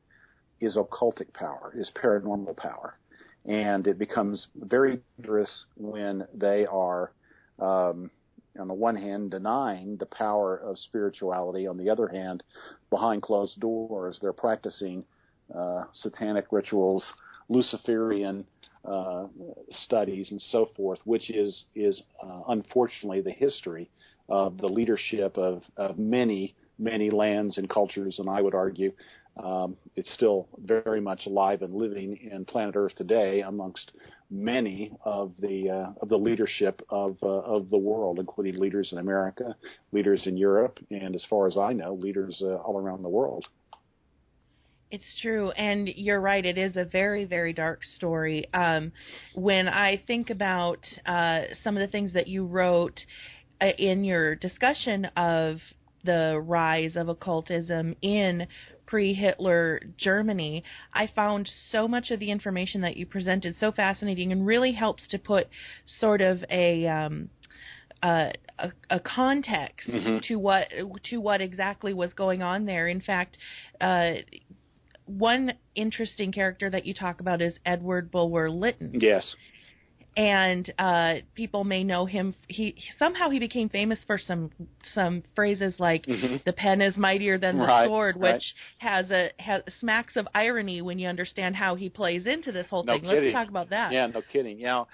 is occultic power, is paranormal power. And it becomes very dangerous when they are on the one hand, denying the power of spirituality. On the other hand, behind closed doors, they're practicing satanic rituals, Luciferian studies, and so forth, which is unfortunately the history of the leadership of many lands and cultures. And I would argue it's still very much alive and living in planet Earth today amongst many of the leadership of the world, including leaders in America, leaders in Europe, and as far as I know, leaders all around the world. It's true, and you're right. It is a very, very dark story. When I think about some of the things that you wrote in your discussion of the rise of occultism in pre-Hitler Germany, I found so much of the information that you presented so fascinating and really helps to put sort of a context to what exactly was going on there. In fact, one interesting character that you talk about is Edward Bulwer Lytton. Yes. And people may know him. He became famous for some phrases like "the pen is mightier than the sword," which has smacks of irony when you understand how he plays into this whole thing. Kidding. Let's talk about that. Yeah, no kidding. Now,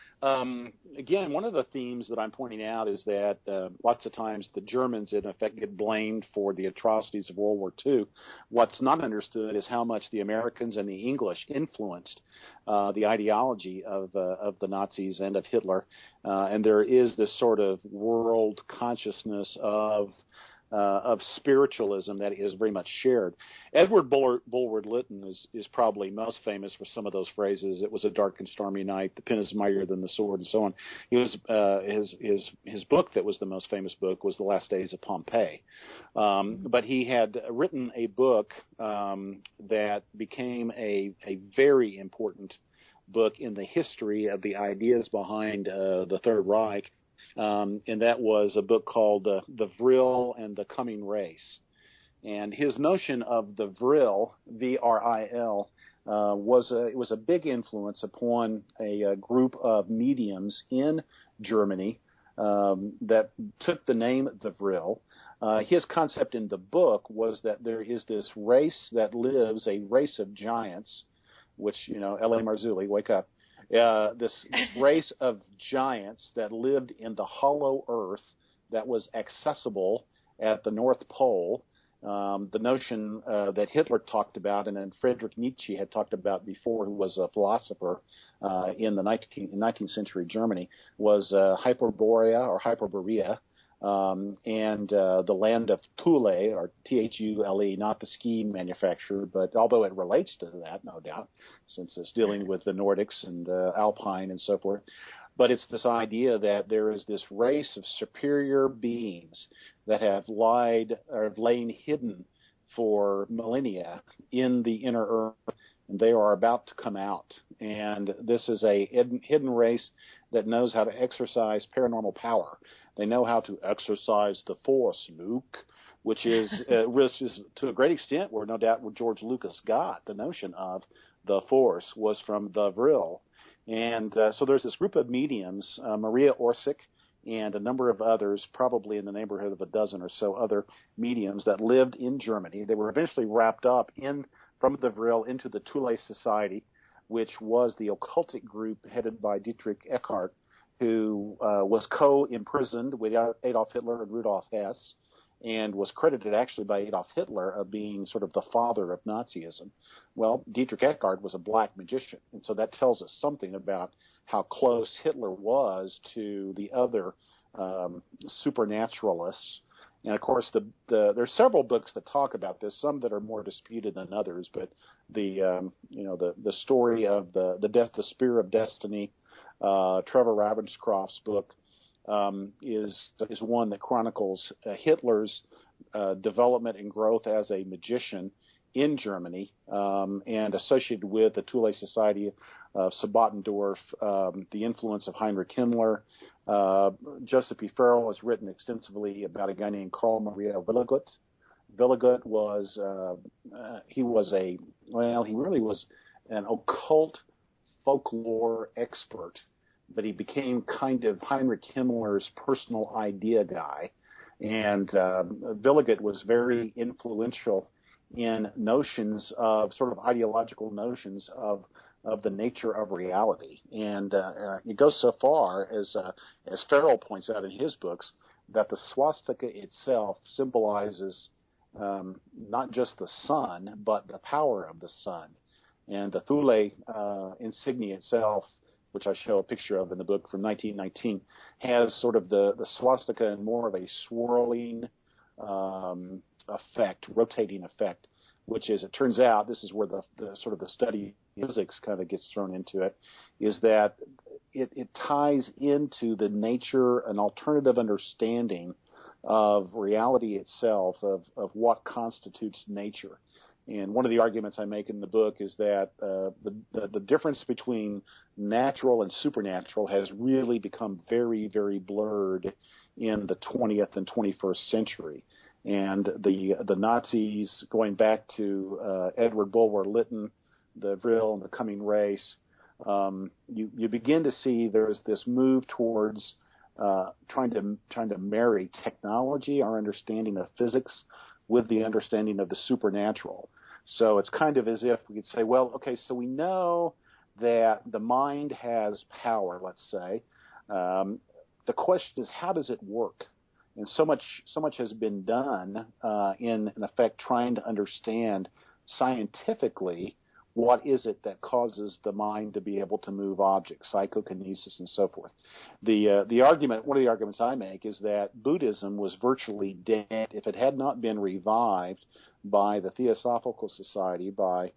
again, one of the themes that I'm pointing out is that lots of times the Germans, in effect, get blamed for the atrocities of World War II. What's not understood is how much the Americans and the English influenced the ideology of the Nazis and of Hitler, and there is this sort of world consciousness of spiritualism that is very much shared. Edward Bulwer Lytton is probably most famous for some of those phrases. It was a dark and stormy night. The pen is mightier than the sword, and so on. He was his book that was the most famous book was The Last Days of Pompeii. But he had written a book that became a very important book in the history of the ideas behind the Third Reich. And that was a book called The Vril and the Coming Race. And his notion of the Vril, V-R-I-L, was a big influence upon a group of mediums in Germany that took the name the Vril. His concept in the book was that there is this race that lives, a race of giants, which, L.A. Marzulli, wake up, this race of giants that lived in the hollow earth that was accessible at the North Pole. The notion that Hitler talked about and then Friedrich Nietzsche had talked about before, who was a philosopher in the 19th century Germany, was Hyperborea or Hyperborea, and the land of Thule, or Thule, not the ski manufacturer, but although it relates to that, no doubt, since it's dealing with the Nordics and Alpine and so forth. But it's this idea that there is this race of superior beings that have lain hidden for millennia in the inner earth, and they are about to come out. And this is a hidden race that knows how to exercise paranormal power. They know how to exercise the Force, Luke, which is to a great extent where no doubt where George Lucas got the notion of the Force was from the Vril. And so there's this group of mediums, Maria Orsic and a number of others, probably in the neighborhood of a dozen or so other mediums that lived in Germany. They were eventually wrapped up from the Vril into the Thule Society, which was the occultic group headed by Dietrich Eckart, who was co-imprisoned with Adolf Hitler and Rudolf Hess, and was credited actually by Adolf Hitler of being sort of the father of Nazism. Well, Dietrich Eckart was a black magician, and so that tells us something about how close Hitler was to the other supernaturalists. And of course, there's several books that talk about this, some that are more disputed than others. But the story of the Spear of Destiny, Trevor Ravenscroft's book, is one that chronicles Hitler's development and growth as a magician in Germany, and associated with the Thule Society of Sabotendorf, the influence of Heinrich Himmler. Joseph P. Farrell has written extensively about a guy named Karl Maria Willigut. Willigut was he really was an occult folklore expert, but he became kind of Heinrich Himmler's personal idea guy. And Willigut was very influential in notions of sort of ideological notions of the nature of reality. And it goes so far as Farrell points out in his books, that the swastika itself symbolizes not just the sun, but the power of the sun. And the Thule insignia itself, which I show a picture of in the book from 1919, has sort of the swastika in more of a swirling effect, rotating effect, which is, it turns out, this is where the sort of the study of physics kind of gets thrown into it, is that it ties into the nature, an alternative understanding of reality itself, of what constitutes nature. And one of the arguments I make in the book is that the difference between natural and supernatural has really become very, very blurred in the 20th and 21st century. And the Nazis, going back to Edward Bulwer Lytton, the Vril and the Coming Race, you begin to see there's this move towards trying to marry technology, our understanding of physics, with the understanding of the supernatural. So it's kind of as if we could say, well, okay, so we know that the mind has power, let's say. The question is, how does it work? And so much has been done in effect, trying to understand scientifically what is it that causes the mind to be able to move objects, psychokinesis and so forth. The argument, one of the arguments I make, is that Buddhism was virtually dead if it had not been revived by the Theosophical Society, by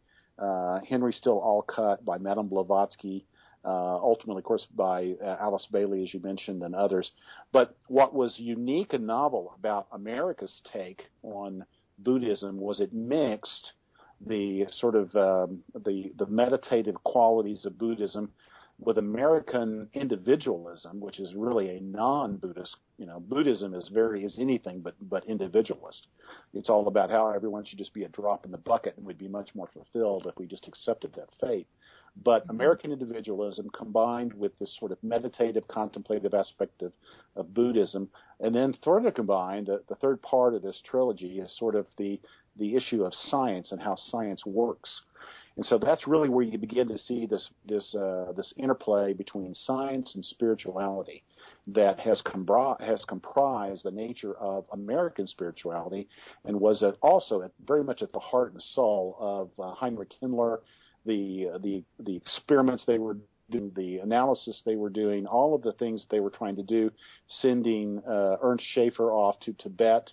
Henry Still Olcott, by Madame Blavatsky, ultimately, of course, by Alice Bailey, as you mentioned, and others. But what was unique and novel about America's take on Buddhism was it mixed the sort of the meditative qualities of Buddhism with American individualism, which is really a non-Buddhist, Buddhism is anything but individualist. It's all about how everyone should just be a drop in the bucket, and we'd be much more fulfilled if we just accepted that fate. But American individualism combined with this sort of meditative, contemplative aspect of Buddhism, and then further combined, the third part of this trilogy is sort of the issue of science and how science works. And so that's really where you begin to see this interplay between science and spirituality that has comprised the nature of American spirituality, and was also very much at the heart and soul of Heinrich Himmler, the experiments they were doing, the analysis they were doing, all of the things they were trying to do, sending Ernst Schaeffer off to Tibet.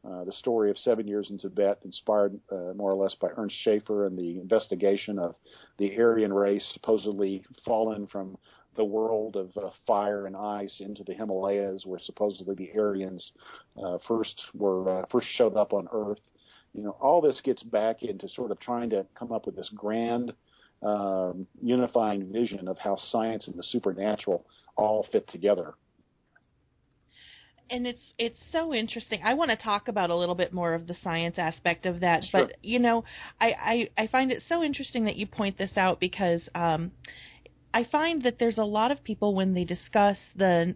The story of 7 years in Tibet, inspired more or less by Ernst Schaeffer and the investigation of the Aryan race, supposedly fallen from the world of fire and ice into the Himalayas, where supposedly the Aryans first showed up on Earth. All this gets back into sort of trying to come up with this grand unifying vision of how science and the supernatural all fit together. And it's so interesting. I want to talk about a little bit more of the science aspect of that. Sure. But, I find it so interesting that you point this out, because I find that there's a lot of people, when they discuss the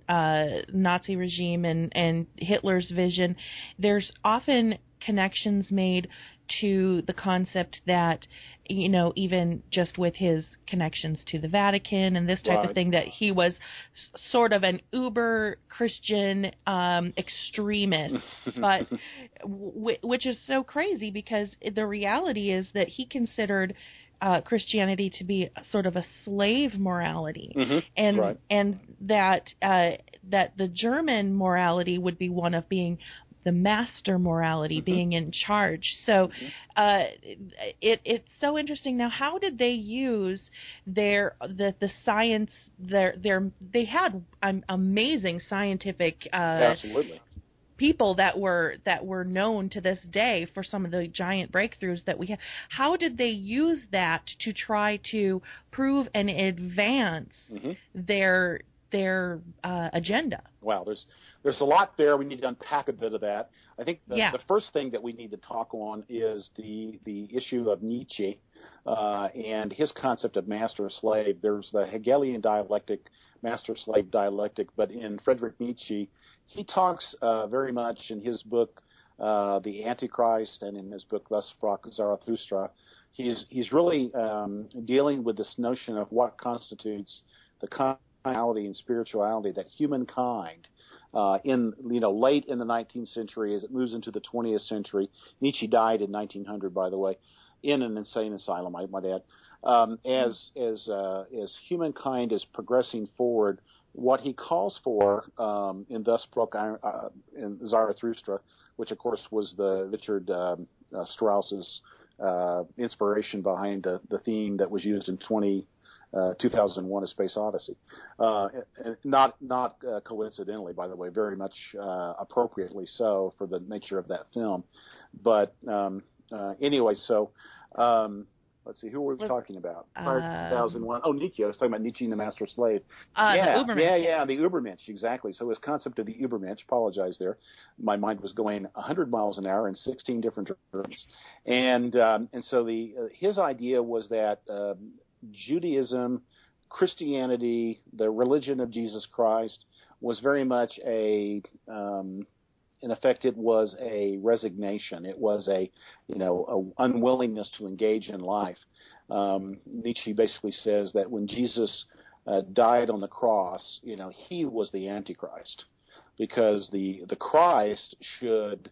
Nazi regime and Hitler's vision, there's often connections made to the concept that, even just with his connections to the Vatican and this type of thing, that he was sort of an uber Christian extremist, but which is so crazy, because the reality is that he considered Christianity to be sort of a slave morality, and that the German morality would be one of being the master morality, being in charge. So it's so interesting. Now, how did they use the science? They had amazing scientific Absolutely. people that were known to this day for some of the giant breakthroughs that we have. How did they use that to try to prove and advance their agenda? Wow, there's a lot there. We need to unpack a bit of that. I think the first thing that we need to talk on is the issue of Nietzsche and his concept of master-slave. There's the Hegelian dialectic, master-slave dialectic, but in Friedrich Nietzsche, he talks very much in his book, The Antichrist, and in his book, Thus Sprach Zarathustra. He's really dealing with this notion of what constitutes the commonality and spirituality that humankind, late in the 19th century, as it moves into the 20th century. Nietzsche died in 1900, by the way, in an insane asylum, I might add. As humankind is progressing forward, what he calls for in Thus Sprach in Zarathustra, which of course was the Richard Strauss's inspiration behind the theme that was used in 2001: A Space Odyssey. Not coincidentally, by the way, very much appropriately so for the nature of that film. But anyway, so let's see, who were we talking about? Prior to 2001. Oh, Nietzsche. I was talking about Nietzsche and the Master Slave. The Ubermensch. Yeah, the Ubermensch, exactly. So his concept of the Ubermensch, apologize there, my mind was going 100 miles an hour in 16 different directions. And so his idea was that Judaism, Christianity, the religion of Jesus Christ, was very much in effect, it was a resignation. It was a unwillingness to engage in life. Nietzsche basically says that when Jesus died on the cross, he was the Antichrist, because the Christ should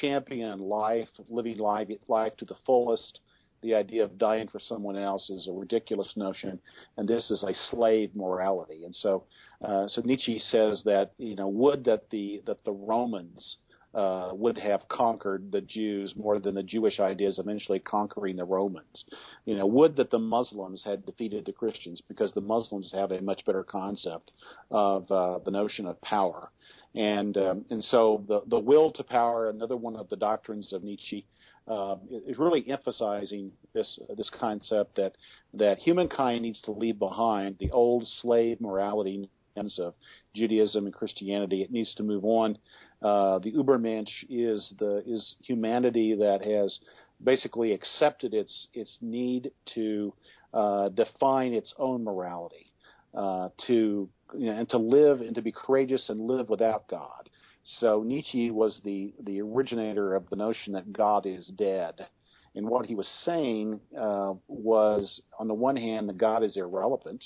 champion life, living life to the fullest. The idea of dying for someone else is a ridiculous notion, and this is a slave morality. And so Nietzsche says that would that the Romans would have conquered the Jews more than the Jewish ideas of eventually conquering the Romans. Would that the Muslims had defeated the Christians, because the Muslims have a much better concept of the notion of power. And so the will to power, another one of the doctrines of Nietzsche, is really emphasizing this concept that humankind needs to leave behind the old slave morality of Judaism and Christianity. It needs to move on. The Übermensch is humanity that has basically accepted its need to define its own morality, and to live and to be courageous and live without God. So Nietzsche was the originator of the notion that God is dead. And what he was saying was, on the one hand, that God is irrelevant.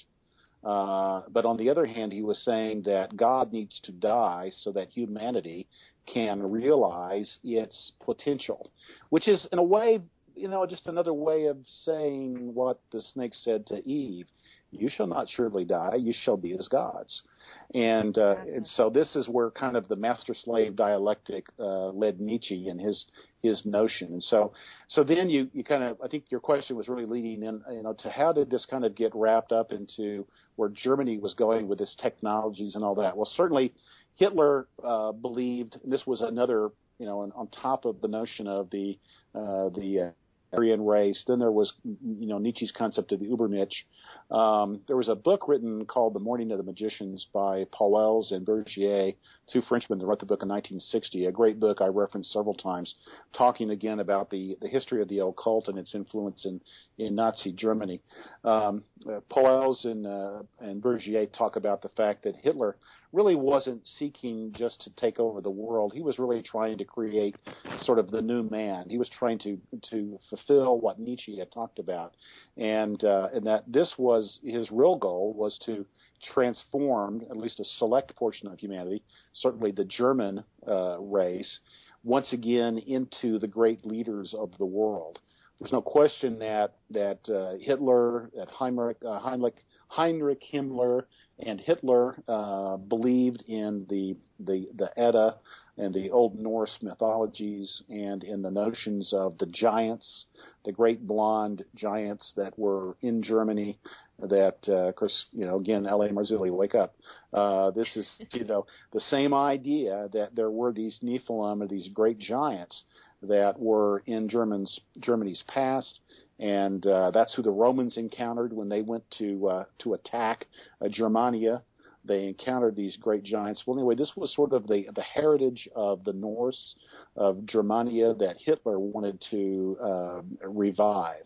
But on the other hand, he was saying that God needs to die so that humanity can realize its potential, which is, in a way, just another way of saying what the snake said to Eve: "You shall not surely die; you shall be as gods." And so this is where kind of the master-slave dialectic led Nietzsche and his notion. And so then you kind of, I think your question was really leading in, to how did this kind of get wrapped up into where Germany was going with its technologies and all that. Well, certainly Hitler believed, and this was another, on top of the notion of the Aryan race. Then there was, Nietzsche's concept of the Übermensch. There was a book written called The Morning of the Magicians by Pauwels and Bergier, two Frenchmen that wrote the book in 1960, a great book I referenced several times, talking again about the history of the occult and its influence in Nazi Germany. Pauwels and Bergier talk about the fact that Hitler really wasn't seeking just to take over the world. He was really trying to create sort of the new man. He was trying to fulfill what Nietzsche had talked about, and that this was his real goal, was to transform at least a select portion of humanity, certainly the German race, once again into the great leaders of the world. There's no question that Hitler, that Heinrich Himmler, and Hitler believed in the Edda and the Old Norse mythologies, and in the notions of the giants, the great blonde giants that were in Germany. That, of course, again, L.A. Marzulli, wake up. This is, the same idea that there were these Nephilim, or these great giants that were in Germany's past, and that's who the Romans encountered when they went to attack Germania. They encountered these great giants. Well, anyway, this was sort of the heritage of the Norse, of Germania, that Hitler wanted to revive.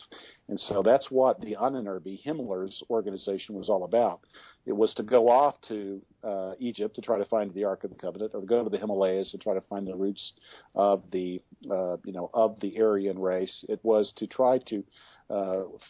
And so that's what the Ahnenerbe, Himmler's organization, was all about. It was to go off to Egypt to try to find the Ark of the Covenant, or to go to the Himalayas to try to find the roots of the Aryan race. It was to try to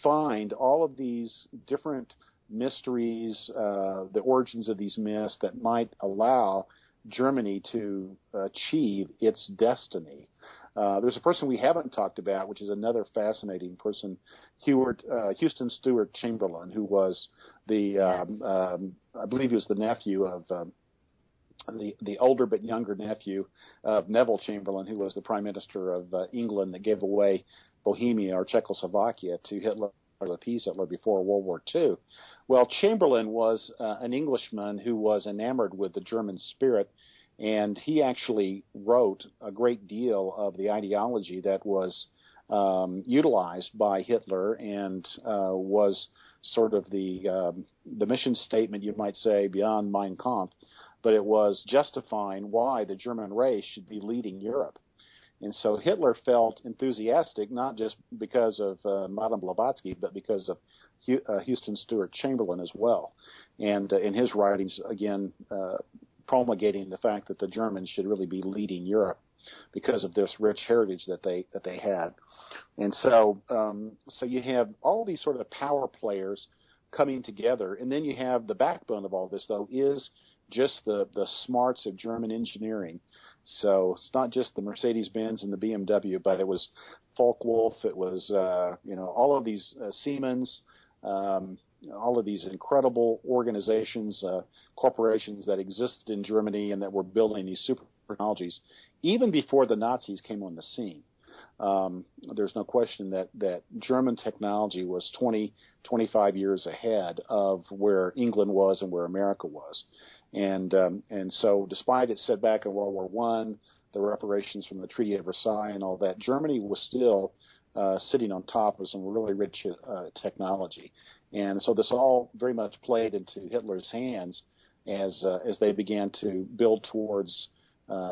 find all of these different mysteries, the origins of these myths that might allow Germany to achieve its destiny. There's a person we haven't talked about, which is another fascinating person, Houston Stewart Chamberlain, who was I believe he was the nephew of the older but younger nephew of Neville Chamberlain, who was the Prime Minister of England that gave away Bohemia or Czechoslovakia to Hitler, or appease Hitler before World War II. Well, Chamberlain was an Englishman who was enamored with the German spirit, and he actually wrote a great deal of the ideology that was utilized by Hitler, and was sort of the mission statement, you might say, beyond Mein Kampf, but it was justifying why the German race should be leading Europe. And so Hitler felt enthusiastic, not just because of Madame Blavatsky, but because of Houston Stewart Chamberlain as well. And in his writings, again, promulgating the fact that the Germans should really be leading Europe because of this rich heritage that they had. And so you have all these sort of power players coming together, and then you have the backbone of all this, though, is just the smarts of German engineering. So it's not just the Mercedes-Benz and the BMW, but it was Focke-Wulf, it was all of these Siemens, all of these incredible organizations, corporations that existed in Germany and that were building these super technologies even before the Nazis came on the scene. There's no question that German technology was 20, 25 years ahead of where England was and where America was. And so despite its setback in World War the reparations from the Treaty of Versailles and all that, Germany was still sitting on top of some really rich technology. And so this all very much played into Hitler's hands as they began to build towards,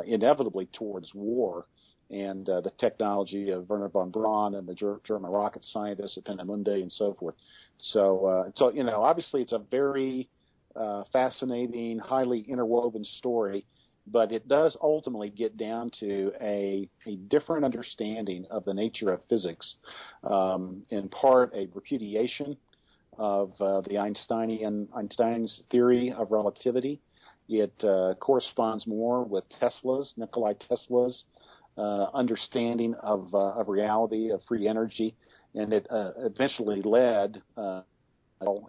inevitably towards war. And the technology of Werner von Braun and the German rocket scientists at Peenemünde and so forth. So obviously it's a very fascinating, highly interwoven story, but it does ultimately get down to a different understanding of the nature of physics, in part a repudiation of the Einstein's theory of relativity. It corresponds more with Nikola Tesla's understanding of reality, of free energy, and it eventually led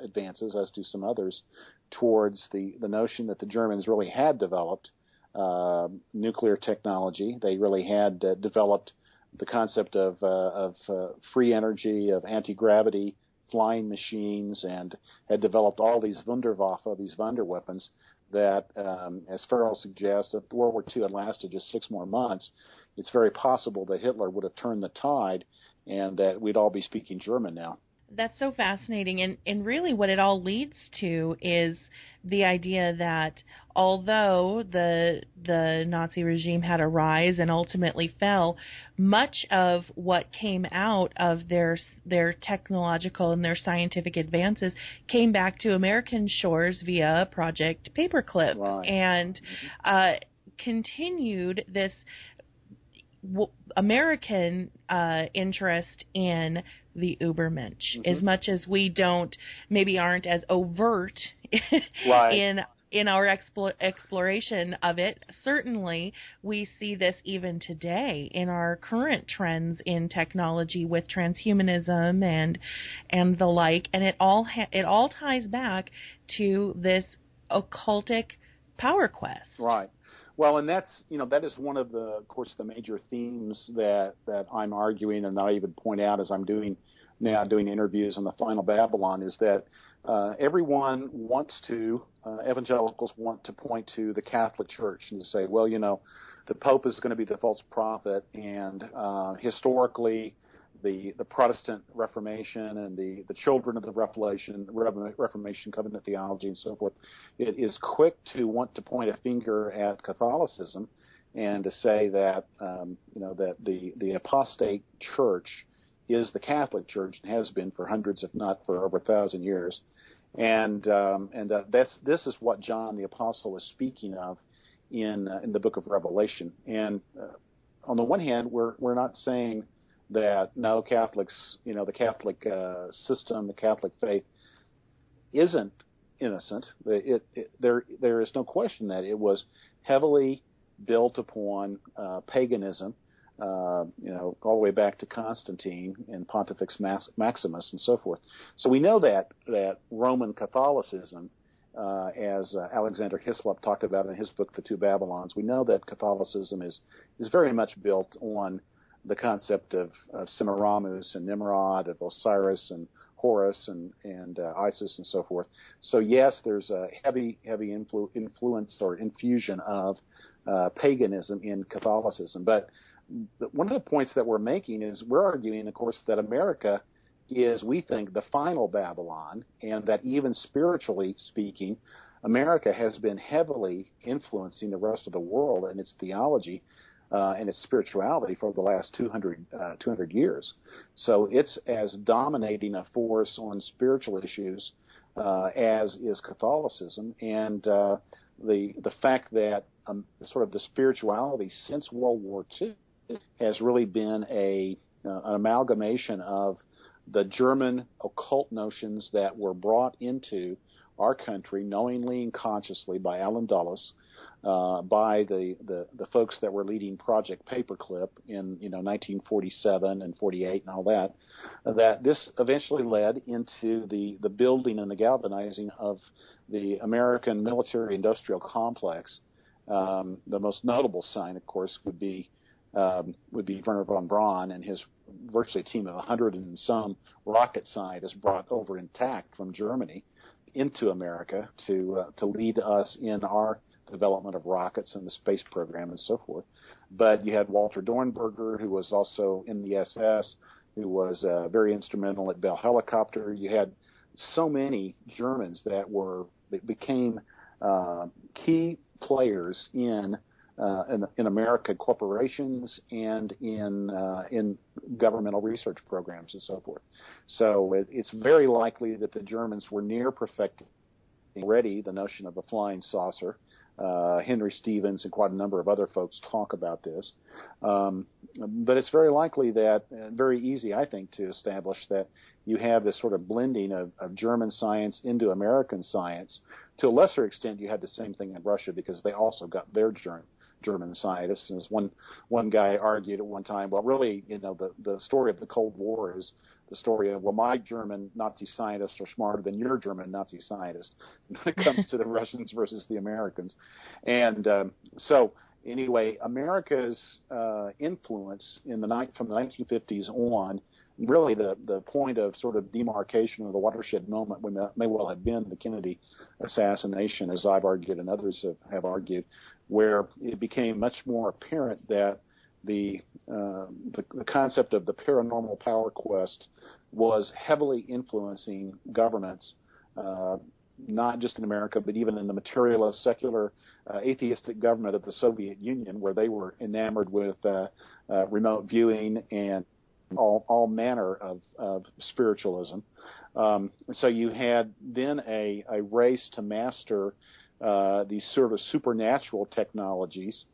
advances, as do some others, towards the notion that the Germans really had developed nuclear technology. They really had developed the concept of free energy, of anti-gravity, flying machines, and had developed all these Wunderwaffe, these Wunderweapons, that, as Farrell suggests, if World War II had lasted just 6 more months, it's very possible that Hitler would have turned the tide and that we'd all be speaking German now. That's so fascinating. And really what it all leads to is the idea that although the Nazi regime had a rise and ultimately fell, much of what came out of their technological and their scientific advances came back to American shores via Project Paperclip. Right. And continued this American interest in the Übermensch, as much as we aren't as overt right. in our exploration of it. Certainly, we see this even today in our current trends in technology with transhumanism and the like, and it all ties back to this occultic power quest. Right. Well, and that is one of the major themes that I'm arguing, and I even point out as I'm doing interviews on the Final Babylon, is that everyone wants to, evangelicals want to point to the Catholic Church and to say, well, the Pope is going to be the false prophet, and historically, the Protestant Reformation and the children of the Reformation covenant theology and so forth, it is quick to want to point a finger at Catholicism and to say that that the apostate church is the Catholic Church and has been for hundreds, if not for over 1,000 years, and this is what John the Apostle is speaking of in the book of Revelation. And on the one hand, we're not saying that no, Catholics, the Catholic system, the Catholic faith isn't innocent. There is no question that it was heavily built upon paganism, all the way back to Constantine and Pontifex Maximus and so forth. So we know that Roman Catholicism, as Alexander Hislop talked about in his book, The Two Babylons, we know that Catholicism is very much built on the concept of Semiramis and Nimrod, of Osiris and Horus and Isis and so forth. So yes, there's a heavy influence or infusion of paganism in Catholicism. But one of the points that we're making is we're arguing, of course, that America is, we think, the final Babylon, and that even spiritually speaking, America has been heavily influencing the rest of the world and its theology and its spirituality for the last 200 years. So it's as dominating a force on spiritual issues as is Catholicism. And the fact that sort of the spirituality since World War II has really been an amalgamation of the German occult notions that were brought into our country knowingly and consciously by Alan Dulles, by the folks that were leading Project Paperclip in 1947 and 48 and all that this eventually led into the building and the galvanizing of the American military-industrial complex. The most notable sign, of course, would be Werner von Braun and his virtually team of 100 and some rocket scientists brought over intact from Germany into America to lead us in our development of rockets and the space program and so forth. But you had Walter Dornberger, who was also in the SS, who was very instrumental at Bell Helicopter. You had so many Germans that became key players in American corporations and in governmental research programs and so forth. So it's very likely that the Germans were near perfecting already the notion of a flying saucer. Henry Stevens and quite a number of other folks talk about this. But it's very likely that, very easy, I think, to establish that you have this sort of blending of German science into American science. To a lesser extent, you had the same thing in Russia because they also got their German scientists. And as one guy argued at one time, well, really, the story of the Cold War is the story of, well, my German Nazi scientists are smarter than your German Nazi scientists when it comes to the Russians versus the Americans. And so anyway, America's influence from the 1950s on, really the point of sort of demarcation or the watershed moment may well have been the Kennedy assassination, as I've argued and others have argued, where it became much more apparent that the concept of the paranormal power quest was heavily influencing governments, not just in America, but even in the materialist, secular, atheistic government of the Soviet Union, where they were enamored with remote viewing and all manner of spiritualism. So you had then a race to master these sort of supernatural technologies.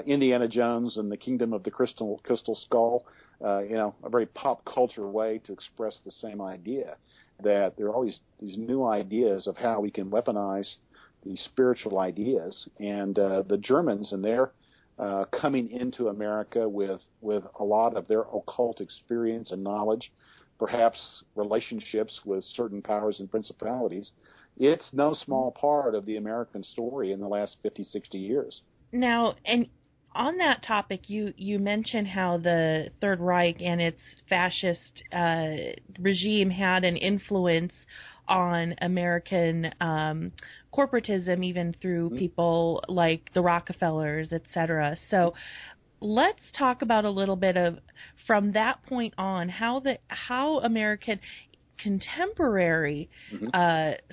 Indiana Jones and the Kingdom of the Crystal Skull, a very pop culture way to express the same idea, that there are all these new ideas of how we can weaponize these spiritual ideas. And the Germans and their coming into America with a lot of their occult experience and knowledge, perhaps relationships with certain powers and principalities, it's no small part of the American story in the last 50, 60 years. Now, and on that topic, you mentioned how the Third Reich and its fascist regime had an influence on American corporatism, even through people like the Rockefellers, etc. So let's talk about a little bit of, from that point on, how American contemporary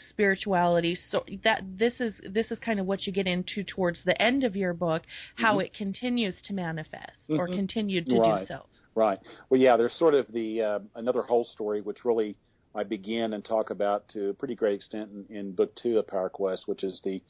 spirituality, so that this is kind of what you get into towards the end of your book, how it continues to manifest or continued to do so. Right. Well, yeah, there's sort of the another whole story, which really I begin and talk about to a pretty great extent in book 2 of Power Quest, which is the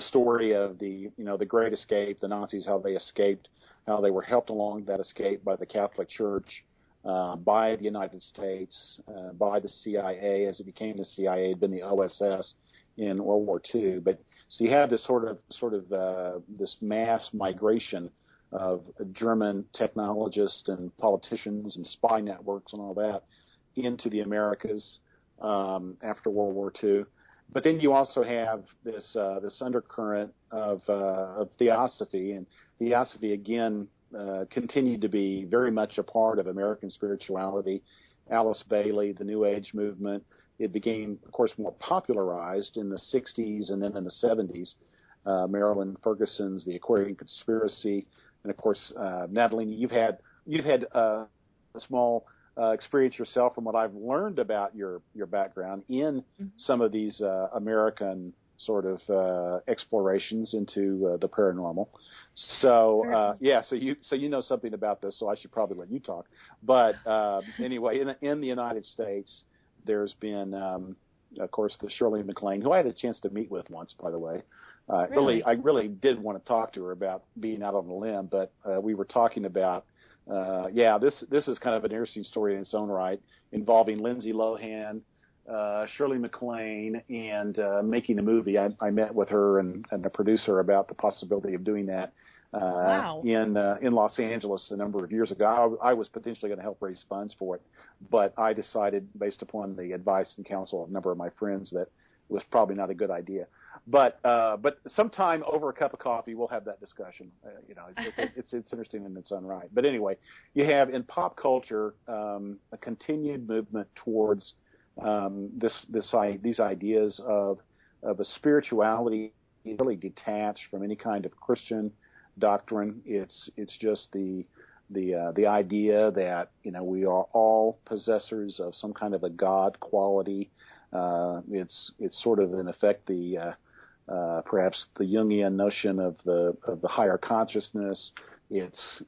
story of the Great Escape, the Nazis, how they escaped, how they were helped along that escape by the Catholic Church, by the United States, by the CIA, as it became the CIA, had been the OSS in World War II. But so you have this sort of this mass migration of German technologists and politicians and spy networks and all that into the Americas after World War II. But then you also have this undercurrent of theosophy, and theosophy again continued to be very much a part of American spirituality. Alice Bailey, the New Age movement, it became, of course, more popularized in the 60s and then in the 70s. Marilyn Ferguson's The Aquarian Conspiracy, and of course, Natalie, you've had a small experience yourself from what I've learned about your background in some of these American sort of explorations into the paranormal. So so you know something about this, so I should probably let you talk. But anyway, in the United States, there's been, of course, the Shirley MacLaine, who I had a chance to meet with once, by the way. I really did want to talk to her about being out on a limb, but we were talking about this is kind of an interesting story in its own right, involving Lindsay Lohan, Shirley MacLaine, and making a movie. I met with her and the producer about the possibility of doing that in Los Angeles a number of years ago. I was potentially going to help raise funds for it, but I decided, based upon the advice and counsel of a number of my friends, that it was probably not a good idea. But sometime over a cup of coffee, we'll have that discussion. It's interesting in its own right. But anyway, you have in pop culture a continued movement towards these ideas of a spirituality really detached from any kind of Christian doctrine. It's just the idea that we are all possessors of some kind of a God quality. It's sort of in effect the perhaps the Jungian notion of the higher consciousness. It's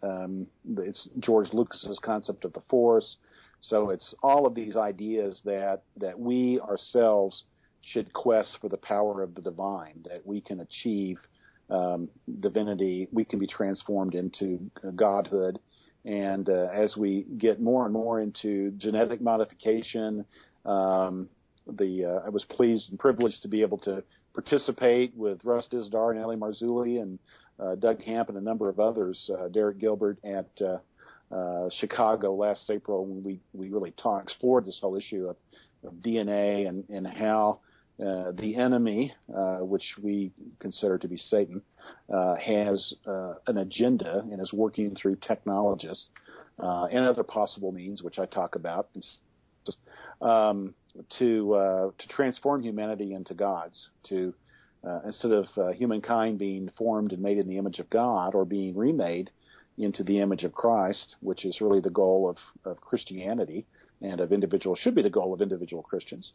George Lucas's concept of the Force. So it's all of these ideas that we ourselves should quest for the power of the divine, that we can achieve divinity, we can be transformed into godhood. And as we get more and more into genetic modification, I was pleased and privileged to be able to participate with Russ Dizdar and Ellie Marzulli and Doug Hamp and a number of others, Derek Gilbert at Chicago last April, when we really explored this whole issue of DNA and how the enemy, which we consider to be Satan, has an agenda and is working through technologists and other possible means, which I talk about, to transform humanity into gods, to instead of humankind being formed and made in the image of God or being remade into the image of Christ, which is really the goal of Christianity and should be the goal of individual Christians,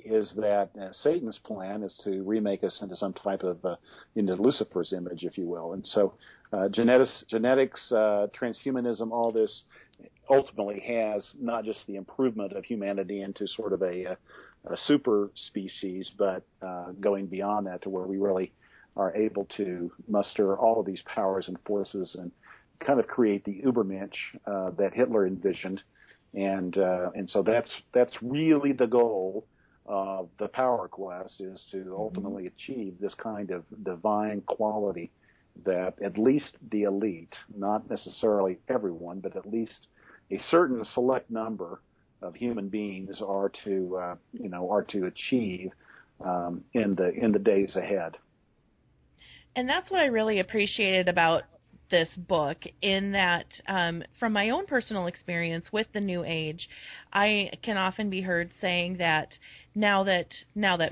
is that Satan's plan is to remake us into some type of into Lucifer's image, if you will. And so genetics, transhumanism, all this ultimately has not just the improvement of humanity into sort of a super species, but going beyond that to where we really are able to muster all of these powers and forces and kind of create the Übermensch that Hitler envisioned. And so that's really the goal of the Power Quest, is to ultimately achieve this kind of divine quality that at least the elite, not necessarily everyone, but at least a certain select number of human beings are to achieve in the days ahead. And that's what I really appreciated about this book, in that from my own personal experience with the New Age, I can often be heard saying that now that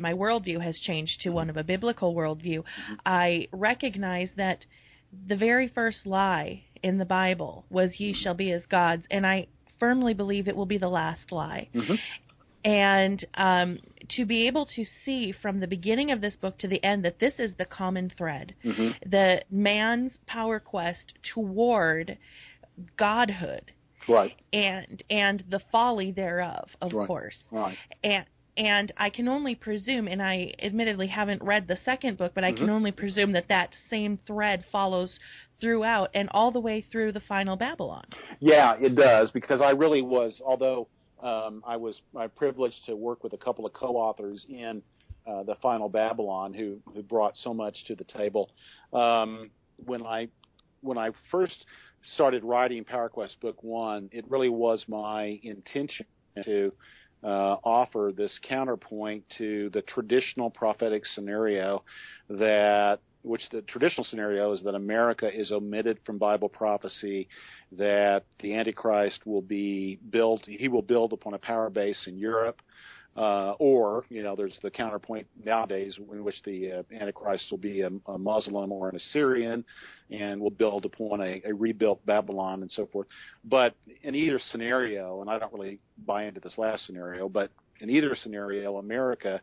my worldview has changed to one of a biblical worldview, I recognize that the very first lie in the Bible was "Ye shall be as gods," and I firmly believe it will be the last lie. Mm-hmm. And to be able to see from the beginning of this book to the end that this is the common thread, the man's power quest toward godhood, right, and the folly thereof, of right. course, right. And I can only presume, and I admittedly haven't read the second book, but I can only presume that same thread follows throughout and all the way through the final Babylon. Yeah, it does, because I really was, although I was privileged to work with a couple of co-authors in the final Babylon who brought so much to the table. When I first started writing Power Quest Book 1, it really was my intention to offer this counterpoint to the traditional prophetic scenario, which the traditional scenario is that America is omitted from Bible prophecy, that the Antichrist he will build upon a power base in Europe, or there's the counterpoint nowadays in which the Antichrist will be a Muslim or an Assyrian and will build upon a rebuilt Babylon and so forth. But in either scenario, and I don't really buy into this last scenario, but in either scenario, America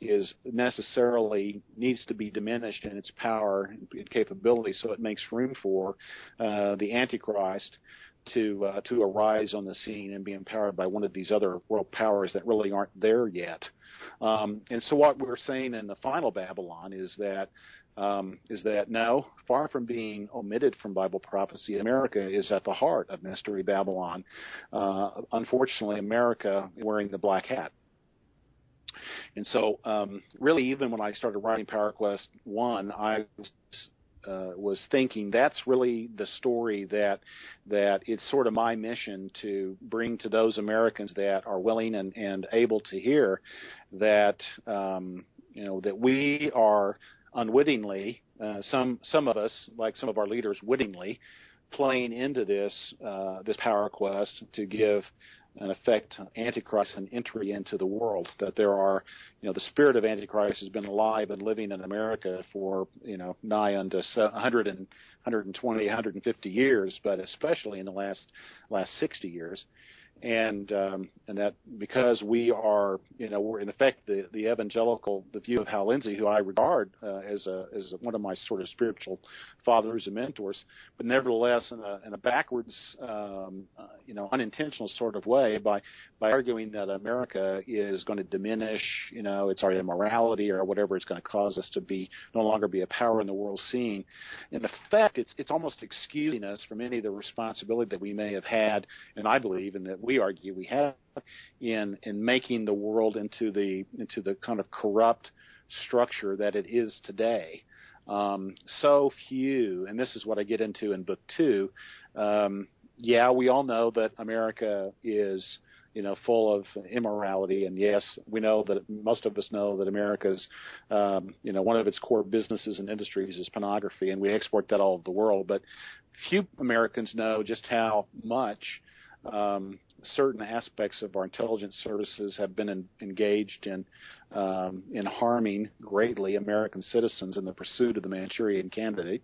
is necessarily needs to be diminished in its power and capability, so it makes room for the Antichrist to arise on the scene and be empowered by one of these other world powers that really aren't there yet. And so what we're saying in the final Babylon is that no, far from being omitted from Bible prophecy, America is at the heart of Mystery Babylon. Unfortunately, America is wearing the black hat. And so, really, even when I started writing Power Quest 1, I was thinking that's really the story that it's sort of my mission to bring to those Americans that are willing and able to hear that that we are unwittingly, some of us, like some of our leaders, wittingly playing into this power quest to give in effect, Antichrist an entry into the world, that there are, the spirit of Antichrist has been alive and living in America for, nigh unto 100 and 120, 150 years, but especially in the last 60 years. And that because we are, we're in effect the evangelical, the view of Hal Lindsey, who I regard as one of my sort of spiritual fathers and mentors, but nevertheless in a backwards, unintentional sort of way by arguing that America is going to diminish, it's our immorality or whatever it's going to cause us to be no longer be a power in the world scene. In effect, it's almost excusing us from any of the responsibility that we may have had, and I believe, and that we argue we have in making the world into the kind of corrupt structure that it is today. So few, and this is what I get into in book 2. We all know that America is full of immorality, and yes, we know that most of us know that America's one of its core businesses and industries is pornography, and we export that all over the world. But few Americans know just how much certain aspects of our intelligence services have been engaged in harming greatly American citizens in the pursuit of the Manchurian Candidate.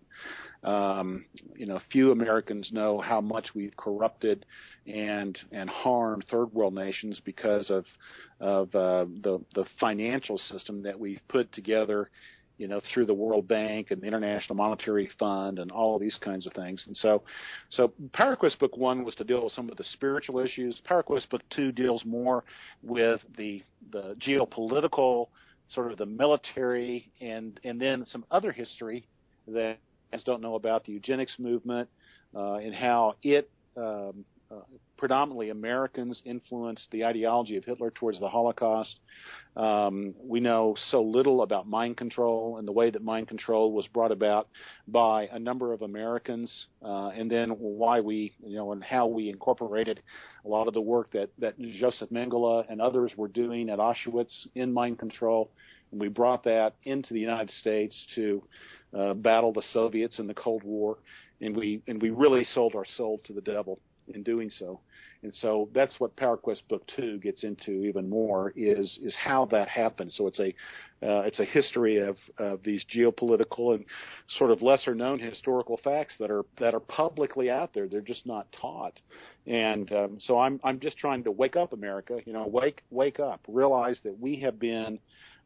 Few Americans know how much we've corrupted and harmed third world nations because of the financial system that we've put together, through the World Bank and the International Monetary Fund and all of these kinds of things. And so Power Quest Book 1 was to deal with some of the spiritual issues. Power Quest Book 2 deals more with the geopolitical, sort of the military, and then some other history that guys don't know about, the eugenics movement, and how it predominantly Americans influenced the ideology of Hitler towards the Holocaust. We know so little about mind control and the way that mind control was brought about by a number of Americans, and then why we, and how we incorporated a lot of the work that Joseph Mengele and others were doing at Auschwitz in mind control, and we brought that into the United States to battle the Soviets in the Cold War, and we really sold our soul to the devil in doing so. And so that's what Power Quest Book 2 gets into even more, is how that happened. So it's a history of these geopolitical and sort of lesser known historical facts that are publicly out there. They're just not taught. And so I'm just trying to wake up America, wake up, realize that we have been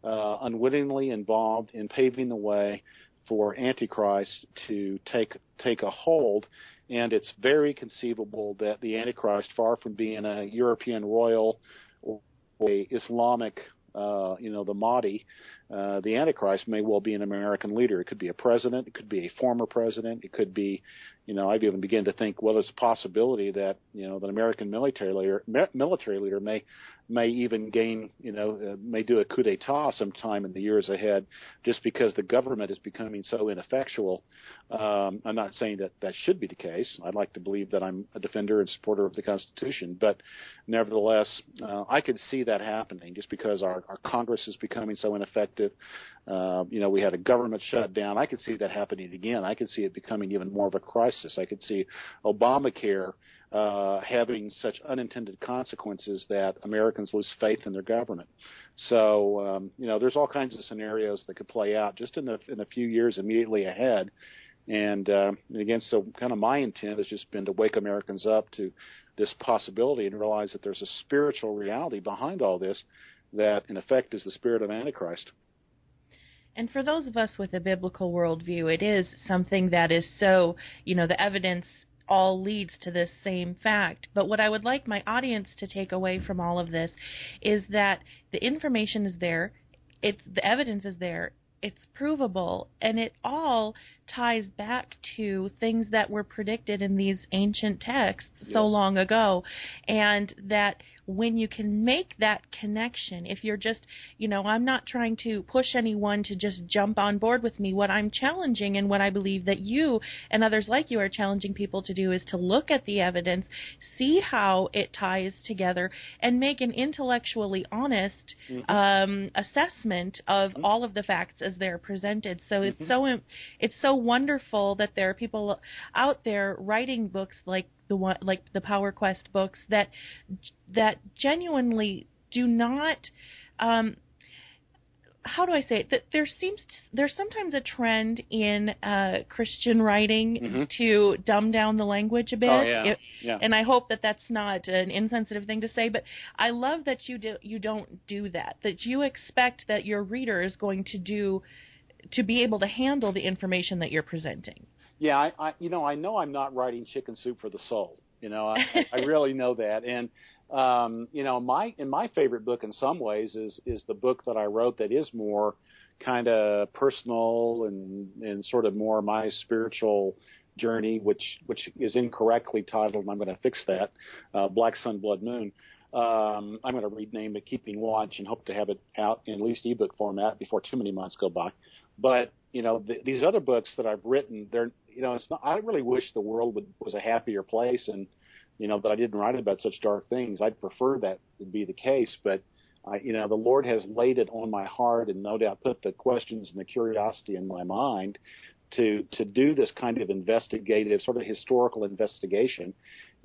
unwittingly involved in paving the way for Antichrist to take a hold. And it's very conceivable that the Antichrist, far from being a European royal or a Islamic, the Mahdi, the Antichrist may well be an American leader. It could be a president. It could be a former president. It could be, I've even begun to think, well, there's a possibility that, that American military leader may even gain, may do a coup d'etat sometime in the years ahead, just because the government is becoming so ineffectual. I'm not saying that should be the case. I'd like to believe that I'm a defender and supporter of the Constitution, but nevertheless, I could see that happening just because our Congress is becoming so ineffective. We had a government shutdown. I could see that happening again. I could see it becoming even more of a crisis. I could see Obamacare having such unintended consequences that Americans lose faith in their government. So, there's all kinds of scenarios that could play out just in a few years immediately ahead. And again, so kind of my intent has just been to wake Americans up to this possibility and realize that there's a spiritual reality behind all this that, in effect, is the spirit of Antichrist. And for those of us with a biblical worldview, it is something that is so, the evidence all leads to this same fact. But what I would like my audience to take away from all of this is that the information is there, the evidence is there, it's provable, and it all ties back to things that were predicted in these ancient texts so long ago. And that when you can make that connection, if you're just, I'm not trying to push anyone to just jump on board with me. What I'm challenging, and what I believe that you and others like you are challenging people to do, is to look at the evidence, see how it ties together, and make an intellectually honest assessment of all of the facts as as they're presented. So it's so wonderful that there are people out there writing books like the Power Quest books that genuinely do not. How do I say it? That there's sometimes a trend in Christian writing to dumb down the language a bit. Oh, yeah. And I hope that that's not an insensitive thing to say, but I love that you don't do that. That you expect that your reader is going to be able to handle the information that you're presenting. Yeah, I know I'm not writing chicken soup for the soul. I really know that. And my favorite book in some ways is the book that I wrote that is more kind of personal and sort of more my spiritual journey, which is incorrectly titled, and I'm going to fix that, Black Sun, Blood Moon. I'm going to rename it Keeping Watch and hope to have it out in at least ebook format before too many months go by. But these other books that I've written, they're it's not. I really wish the world was a happier place, and that I didn't write about such dark things. I'd prefer that would be the case, but the Lord has laid it on my heart, and no doubt put the questions and the curiosity in my mind to do this kind of investigative, sort of historical investigation,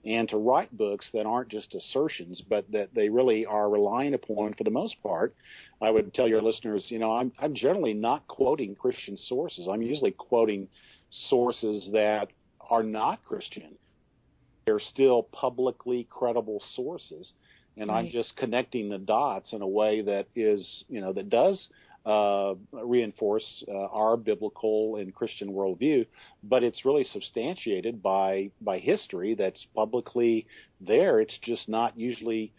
and to write books that aren't just assertions, but that they really are relying upon, for the most part. I would tell your listeners, I'm generally not quoting Christian sources. I'm usually quoting sources that are not Christian. They're still publicly credible sources, and I'm just connecting the dots in a way that is, that does reinforce our biblical and Christian worldview, but it's really substantiated by history that's publicly there. It's just not usually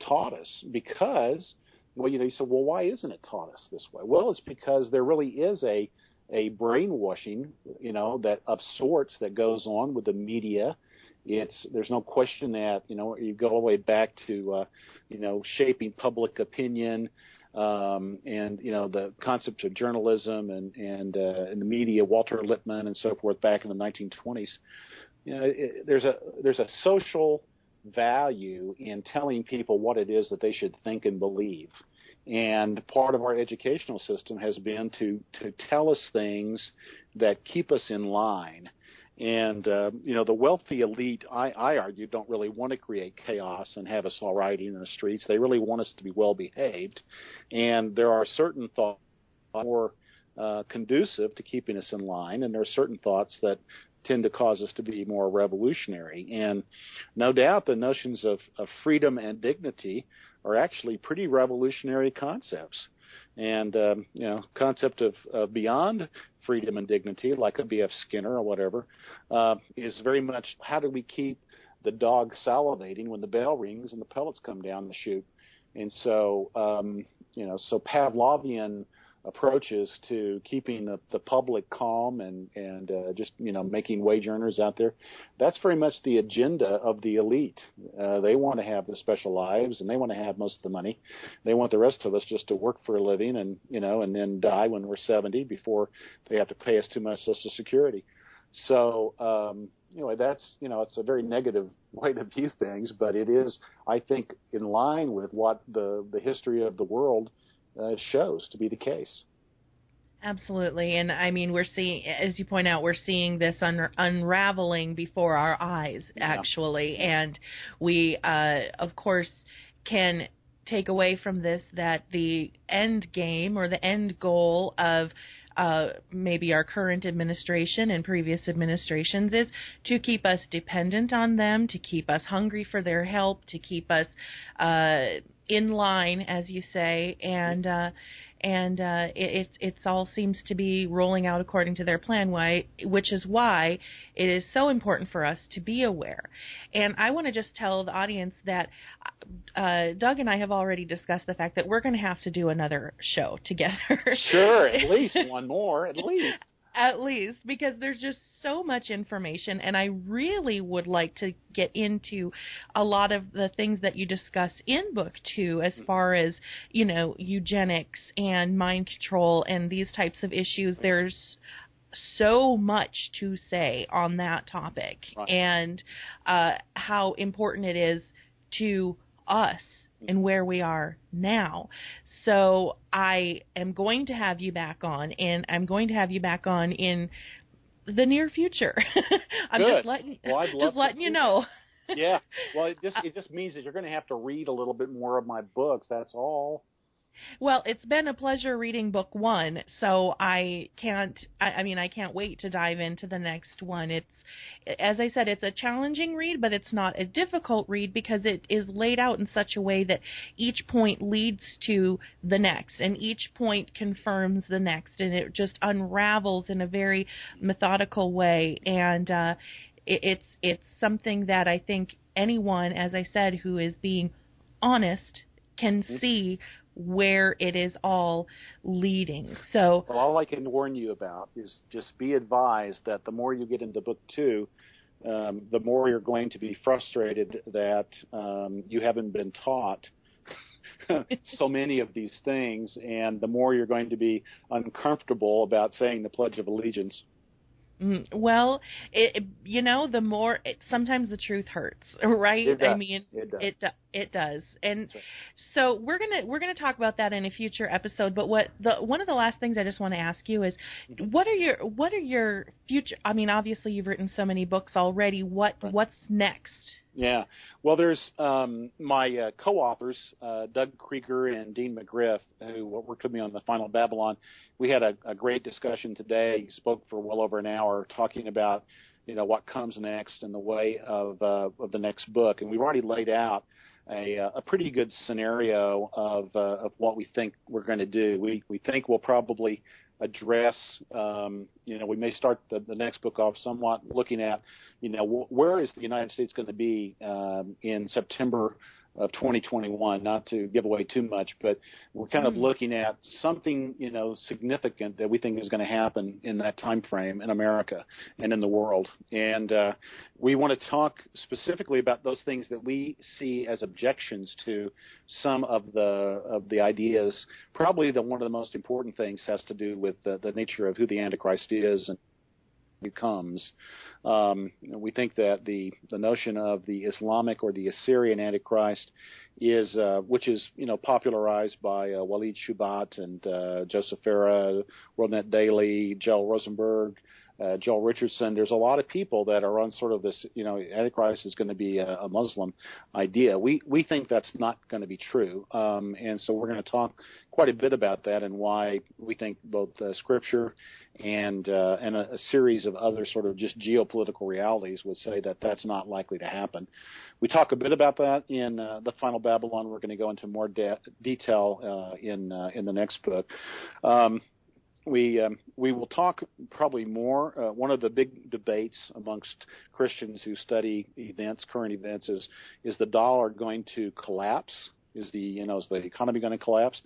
taught us because, you said, well, why isn't it taught us this way? Well, it's because there really is a brainwashing, that of sorts that goes on with the media. There's no question that, you go all the way back to, shaping public opinion, and, the concept of journalism and the media, Walter Lippmann and so forth back in the 1920s. There's a social value in telling people what it is that they should think and believe. And part of our educational system has been to tell us things that keep us in line. And, the wealthy elite, I argue, don't really want to create chaos and have us all rioting in the streets. They really want us to be well behaved. And there are certain thoughts more conducive to keeping us in line, and there are certain thoughts that tend to cause us to be more revolutionary. And no doubt the notions of freedom and dignity are actually pretty revolutionary concepts. And, concept of beyond freedom and dignity, like a B.F. Skinner or whatever, is very much how do we keep the dog salivating when the bell rings and the pellets come down the chute. And so, so Pavlovian approaches to keeping the public calm and just, making wage earners out there. That's very much the agenda of the elite. They want to have the special lives, and they want to have most of the money. They want the rest of us just to work for a living and, and then die when we're 70 before they have to pay us too much Social Security. So, that's, it's a very negative way to view things, but it is, I think, in line with what the history of the world shows to be the case. Absolutely. And I mean, we're seeing, as you point out, we're seeing this unraveling before our eyes, actually. Yeah. And we, of course, can take away from this that the end game or the end goal of maybe our current administration and previous administrations is to keep us dependent on them, to keep us hungry for their help, to keep us in line, as you say, and it all seems to be rolling out according to their plan, which is why it is so important for us to be aware. And I want to just tell the audience that Doug and I have already discussed the fact that we're going to have to do another show together. Sure, at least one more, at least. At least, because there's just so much information, and I really would like to get into a lot of the things that you discuss in Book 2 as far as, eugenics and mind control and these types of issues. There's so much to say on that topic, right. And how important it is to us and where we are now. So I am going to have you back on, and I'm going to have you back on in the near future. I'm Good. just letting, well, I'd love just letting to you know. Yeah. Well, it just means that you're going to have to read a little bit more of my books. That's all. Well, it's been a pleasure reading book one, so I can't wait to dive into the next one. It's, as I said, it's a challenging read, but it's not a difficult read because it is laid out in such a way that each point leads to the next, and each point confirms the next, and it just unravels in a very methodical way. And it's something that I think anyone, as I said, who is being honest can see where it is all leading. So, well, all I can warn you about is just be advised that the more you get into book two, the more you're going to be frustrated that you haven't been taught so many of these things, and the more you're going to be uncomfortable about saying the Pledge of Allegiance. Well, the more sometimes the truth hurts, right? It does. I mean, it does. And right. So we're gonna talk about that in a future episode. But one of the last things I just want to ask you is, what are your future? I mean, obviously you've written so many books already. What's next? Yeah. Well, there's my co-authors, Doug Krieger and Dean McGriff, who worked with me on The Final Babylon. We had a great discussion today. He spoke for well over an hour talking about, what comes next in the way of the next book. And we've already laid out a pretty good scenario of what we think we're going to do. We think we'll probably address, we may start the next book off somewhat looking at, where is the United States going to be in September of 2021, not to give away too much, but we're kind of looking at something, significant that we think is going to happen in that time frame in America and in the world. And we want to talk specifically about those things that we see as objections to some of the ideas. Probably one of the most important things has to do with the nature of who the Antichrist is and becomes. We think that the notion of the Islamic or the Assyrian Antichrist is, which is popularized by Walid Shubat and Joseph Farah, WorldNet Daily, Joel Rosenberg, Joel Richardson. There's a lot of people that are on sort of this, Antichrist is going to be a Muslim idea. We think that's not going to be true, and so we're going to talk quite a bit about that and why we think both Scripture and a series of other sort of just geopolitical realities would say that that's not likely to happen. We talk a bit about that in The Final Babylon. We're going to go into more detail in the next book. We will talk probably more. One of the big debates amongst Christians who study current events, is the dollar going to collapse? Is the economy going to collapse?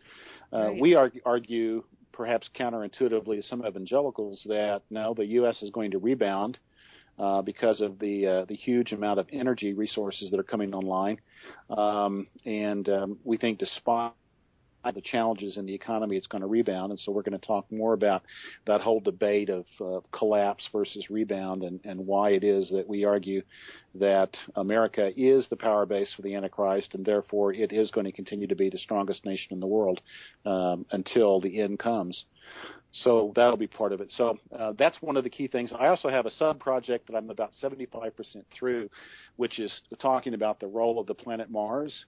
Right. We argue, perhaps counterintuitively to some evangelicals, that no, the U.S. is going to rebound because of the huge amount of energy resources that are coming online, and we think despite the challenges in the economy, it's going to rebound. And so we're going to talk more about that whole debate of collapse versus rebound, and why it is that we argue that America is the power base for the Antichrist, and therefore it is going to continue to be the strongest nation in the world until the end comes. So that'll be part of it. So that's one of the key things. I also have a sub-project that I'm about 75% through, which is talking about the role of the planet Mars.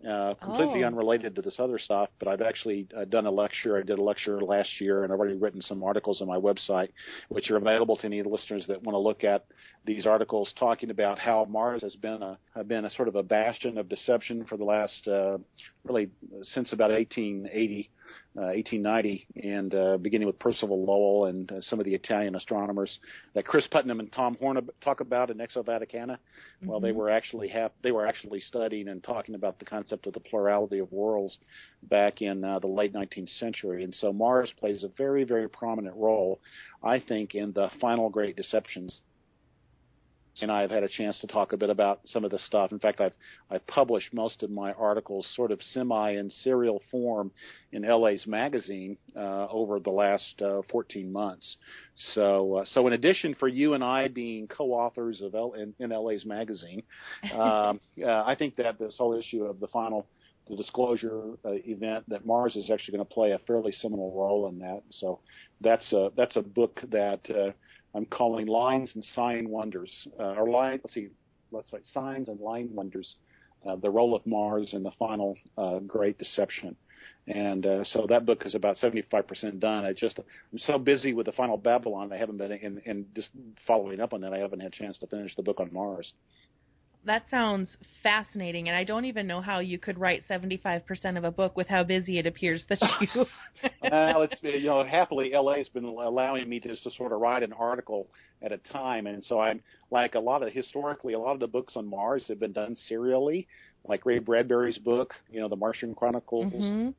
Completely unrelated to this other stuff, but I've actually done a lecture. I did a lecture last year, and I've already written some articles on my website, which are available to any of the listeners that want to look at these articles, talking about how Mars has been a sort of a bastion of deception for the last really since about 1880. 1890, and beginning with Percival Lowell and some of the Italian astronomers that Chris Putnam and Tom Horn talk about in Exo Vaticana. Mm-hmm. Well, they were actually studying and talking about the concept of the plurality of worlds back in the late 19th century. And so Mars plays a very, very prominent role, I think, in the final great deceptions. And I have had a chance to talk a bit about some of this stuff. In fact, I've published most of my articles sort of semi in serial form in LA's magazine over the last 14 months. So in addition for you and I being co-authors of in LA's magazine, I think that this whole issue of the final the disclosure event, that Mars is actually going to play a fairly seminal role in that. So that's a book that I'm calling Lines and Sign Wonders, Signs and Line Wonders, the role of Mars in the final Great Deception. And so that book is about 75% done. I'm so busy with the Final Babylon, I haven't been, and just following up on that, I haven't had a chance to finish the book on Mars. That sounds fascinating, and I don't even know how you could write 75% of a book with how busy it appears that you. Well, it's happily LA has been allowing me to sort of write an article at a time, and so I'm like a lot of the books on Mars have been done serially, like Ray Bradbury's book, The Martian Chronicles. Mm-hmm.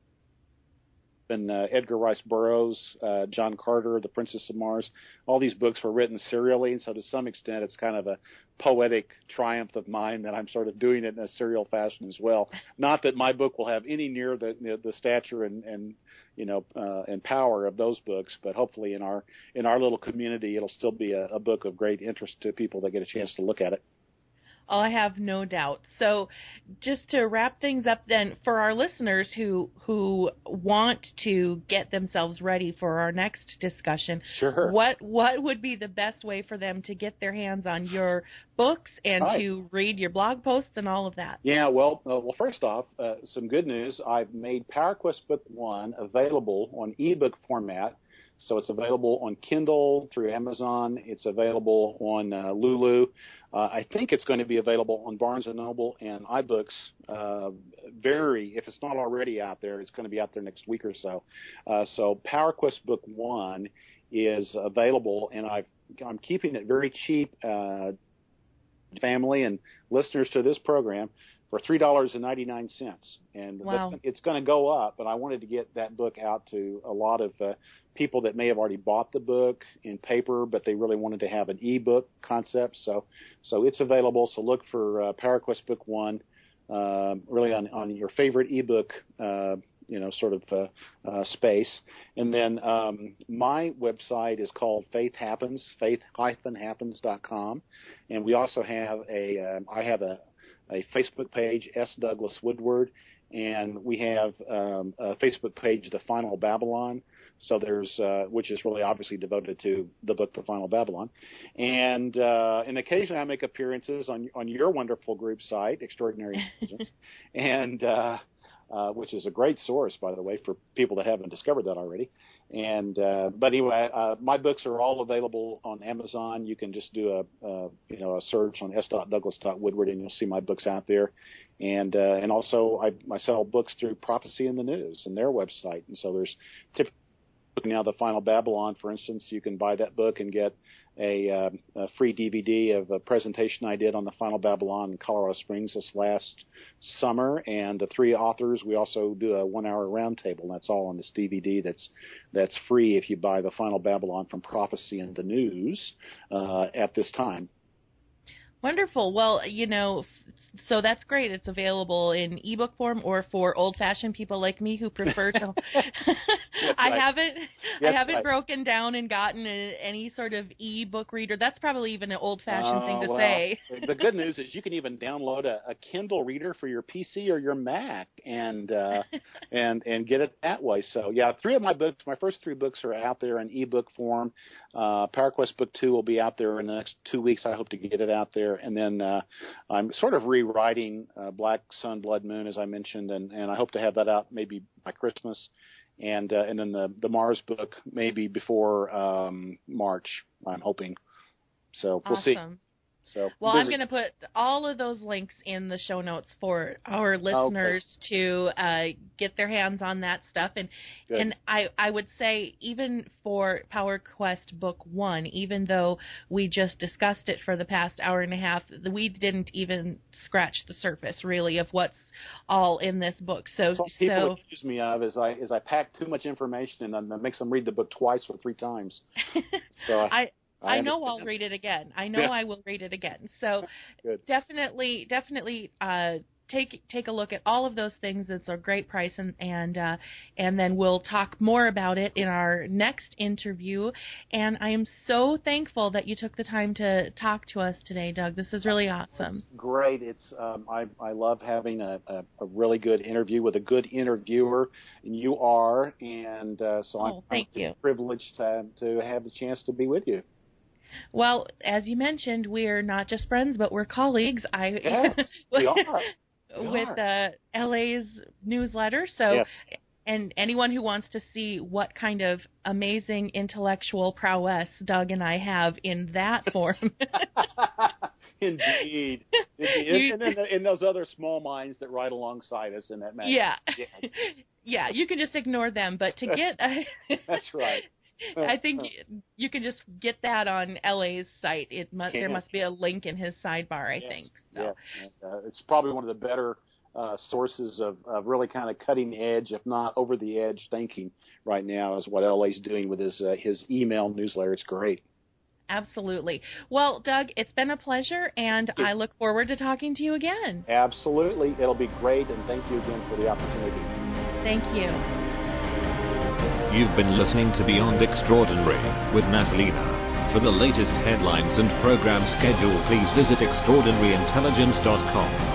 And Edgar Rice Burroughs, John Carter, The Princess of Mars. All these books were written serially, and so to some extent it's kind of a poetic triumph of mine that I'm sort of doing it in a serial fashion as well. Not that my book will have any near the stature and power of those books, but hopefully in our little community it'll still be a book of great interest to people that get a chance to look at it. Oh, I have no doubt. So just to wrap things up then, for our listeners who want to get themselves ready for our next discussion, sure. What would be the best way for them to get their hands on your books and to read your blog posts and all of that? Yeah, well, first off, some good news. I've made PowerQuest Book 1 available on ebook format. So it's available on Kindle through Amazon. It's available on Lulu. I think it's going to be available on Barnes & Noble and iBooks. If it's not already out there, it's going to be out there next week or so. So PowerQuest Book 1 is available, and I'm keeping it very cheap, family and listeners to this program, for $3.99. And wow. It's going to go up, but I wanted to get that book out to a lot of people that may have already bought the book in paper, but they really wanted to have an ebook concept. So it's available. So look for PowerQuest Book 1, really on your favorite ebook space. And then my website is called Faith Happens, faith-happens.com. And we also have I have a Facebook page, S. Douglas Woodward, and we have a Facebook page, The Final Babylon. So there's, which is really obviously devoted to the book, The Final Babylon. And occasionally I make appearances on your wonderful group site, Extraordinary Intelligence, and which is a great source, by the way, for people that haven't discovered that already. And but anyway, my books are all available on Amazon. You can just do a search on s.douglas.woodward, and you'll see my books out there. And also I sell books through Prophecy in the News and their website. And so there's typically now The Final Babylon, for instance. You can buy that book and get a free DVD of a presentation I did on The Final Babylon in Colorado Springs this last summer, and the three authors. We also do a 1-hour roundtable. That's all on this DVD. That's free if you buy The Final Babylon from Prophecy in the News at this time. Wonderful. Well, so that's great. It's available in ebook form, or for old-fashioned people like me who prefer to. I haven't broken down and gotten any sort of ebook reader. That's probably even an old-fashioned thing to say. The good news is you can even download a Kindle reader for your PC or your Mac and get it that way. So yeah, my first three books are out there in ebook form. PowerQuest Book 2 will be out there in the next 2 weeks. I hope to get it out there. And then I'm sort of rewriting Black Sun, Blood Moon, as I mentioned, and I hope to have that out maybe by Christmas. And then the Mars book maybe before March, I'm hoping. So we'll see. So, well, I'm going to put all of those links in the show notes for our listeners to get their hands on that stuff. And I would say even for PowerQuest Book 1, even though we just discussed it for the past hour and a half, we didn't even scratch the surface, really, of what's all in this book. So people accuse me of is I pack too much information and then makes them read the book twice or three times. So I know I'll read it again. I know I will read it again. So definitely take a look at all of those things. It's a great price, and then we'll talk more about it in our next interview. And I am so thankful that you took the time to talk to us today, Doug. This is really awesome. It's great. It's I love having a really good interview with a good interviewer, and you are, and so I'm privileged to have the chance to be with you. Well, as you mentioned, we're not just friends, but we're colleagues. Yes, we are. With LA's newsletter. So, yes. And anyone who wants to see what kind of amazing intellectual prowess Doug and I have in that form. Indeed. And those other small minds that ride alongside us in that magazine. Yeah. Yes. Yeah, you can just ignore them. But to get... That's right. I think you can just get that on LA's site. There must be a link in his sidebar, I think. So. Yes. It's probably one of the better sources of really kind of cutting edge, if not over the edge thinking right now is what LA's doing with his email newsletter. It's great. Absolutely. Well, Doug, it's been a pleasure, and I look forward to talking to you again. Absolutely. It'll be great, and thank you again for the opportunity. Thank you. You've been listening to Beyond Extraordinary with Natalina. For the latest headlines and program schedule, please visit extraordinaryintelligence.com.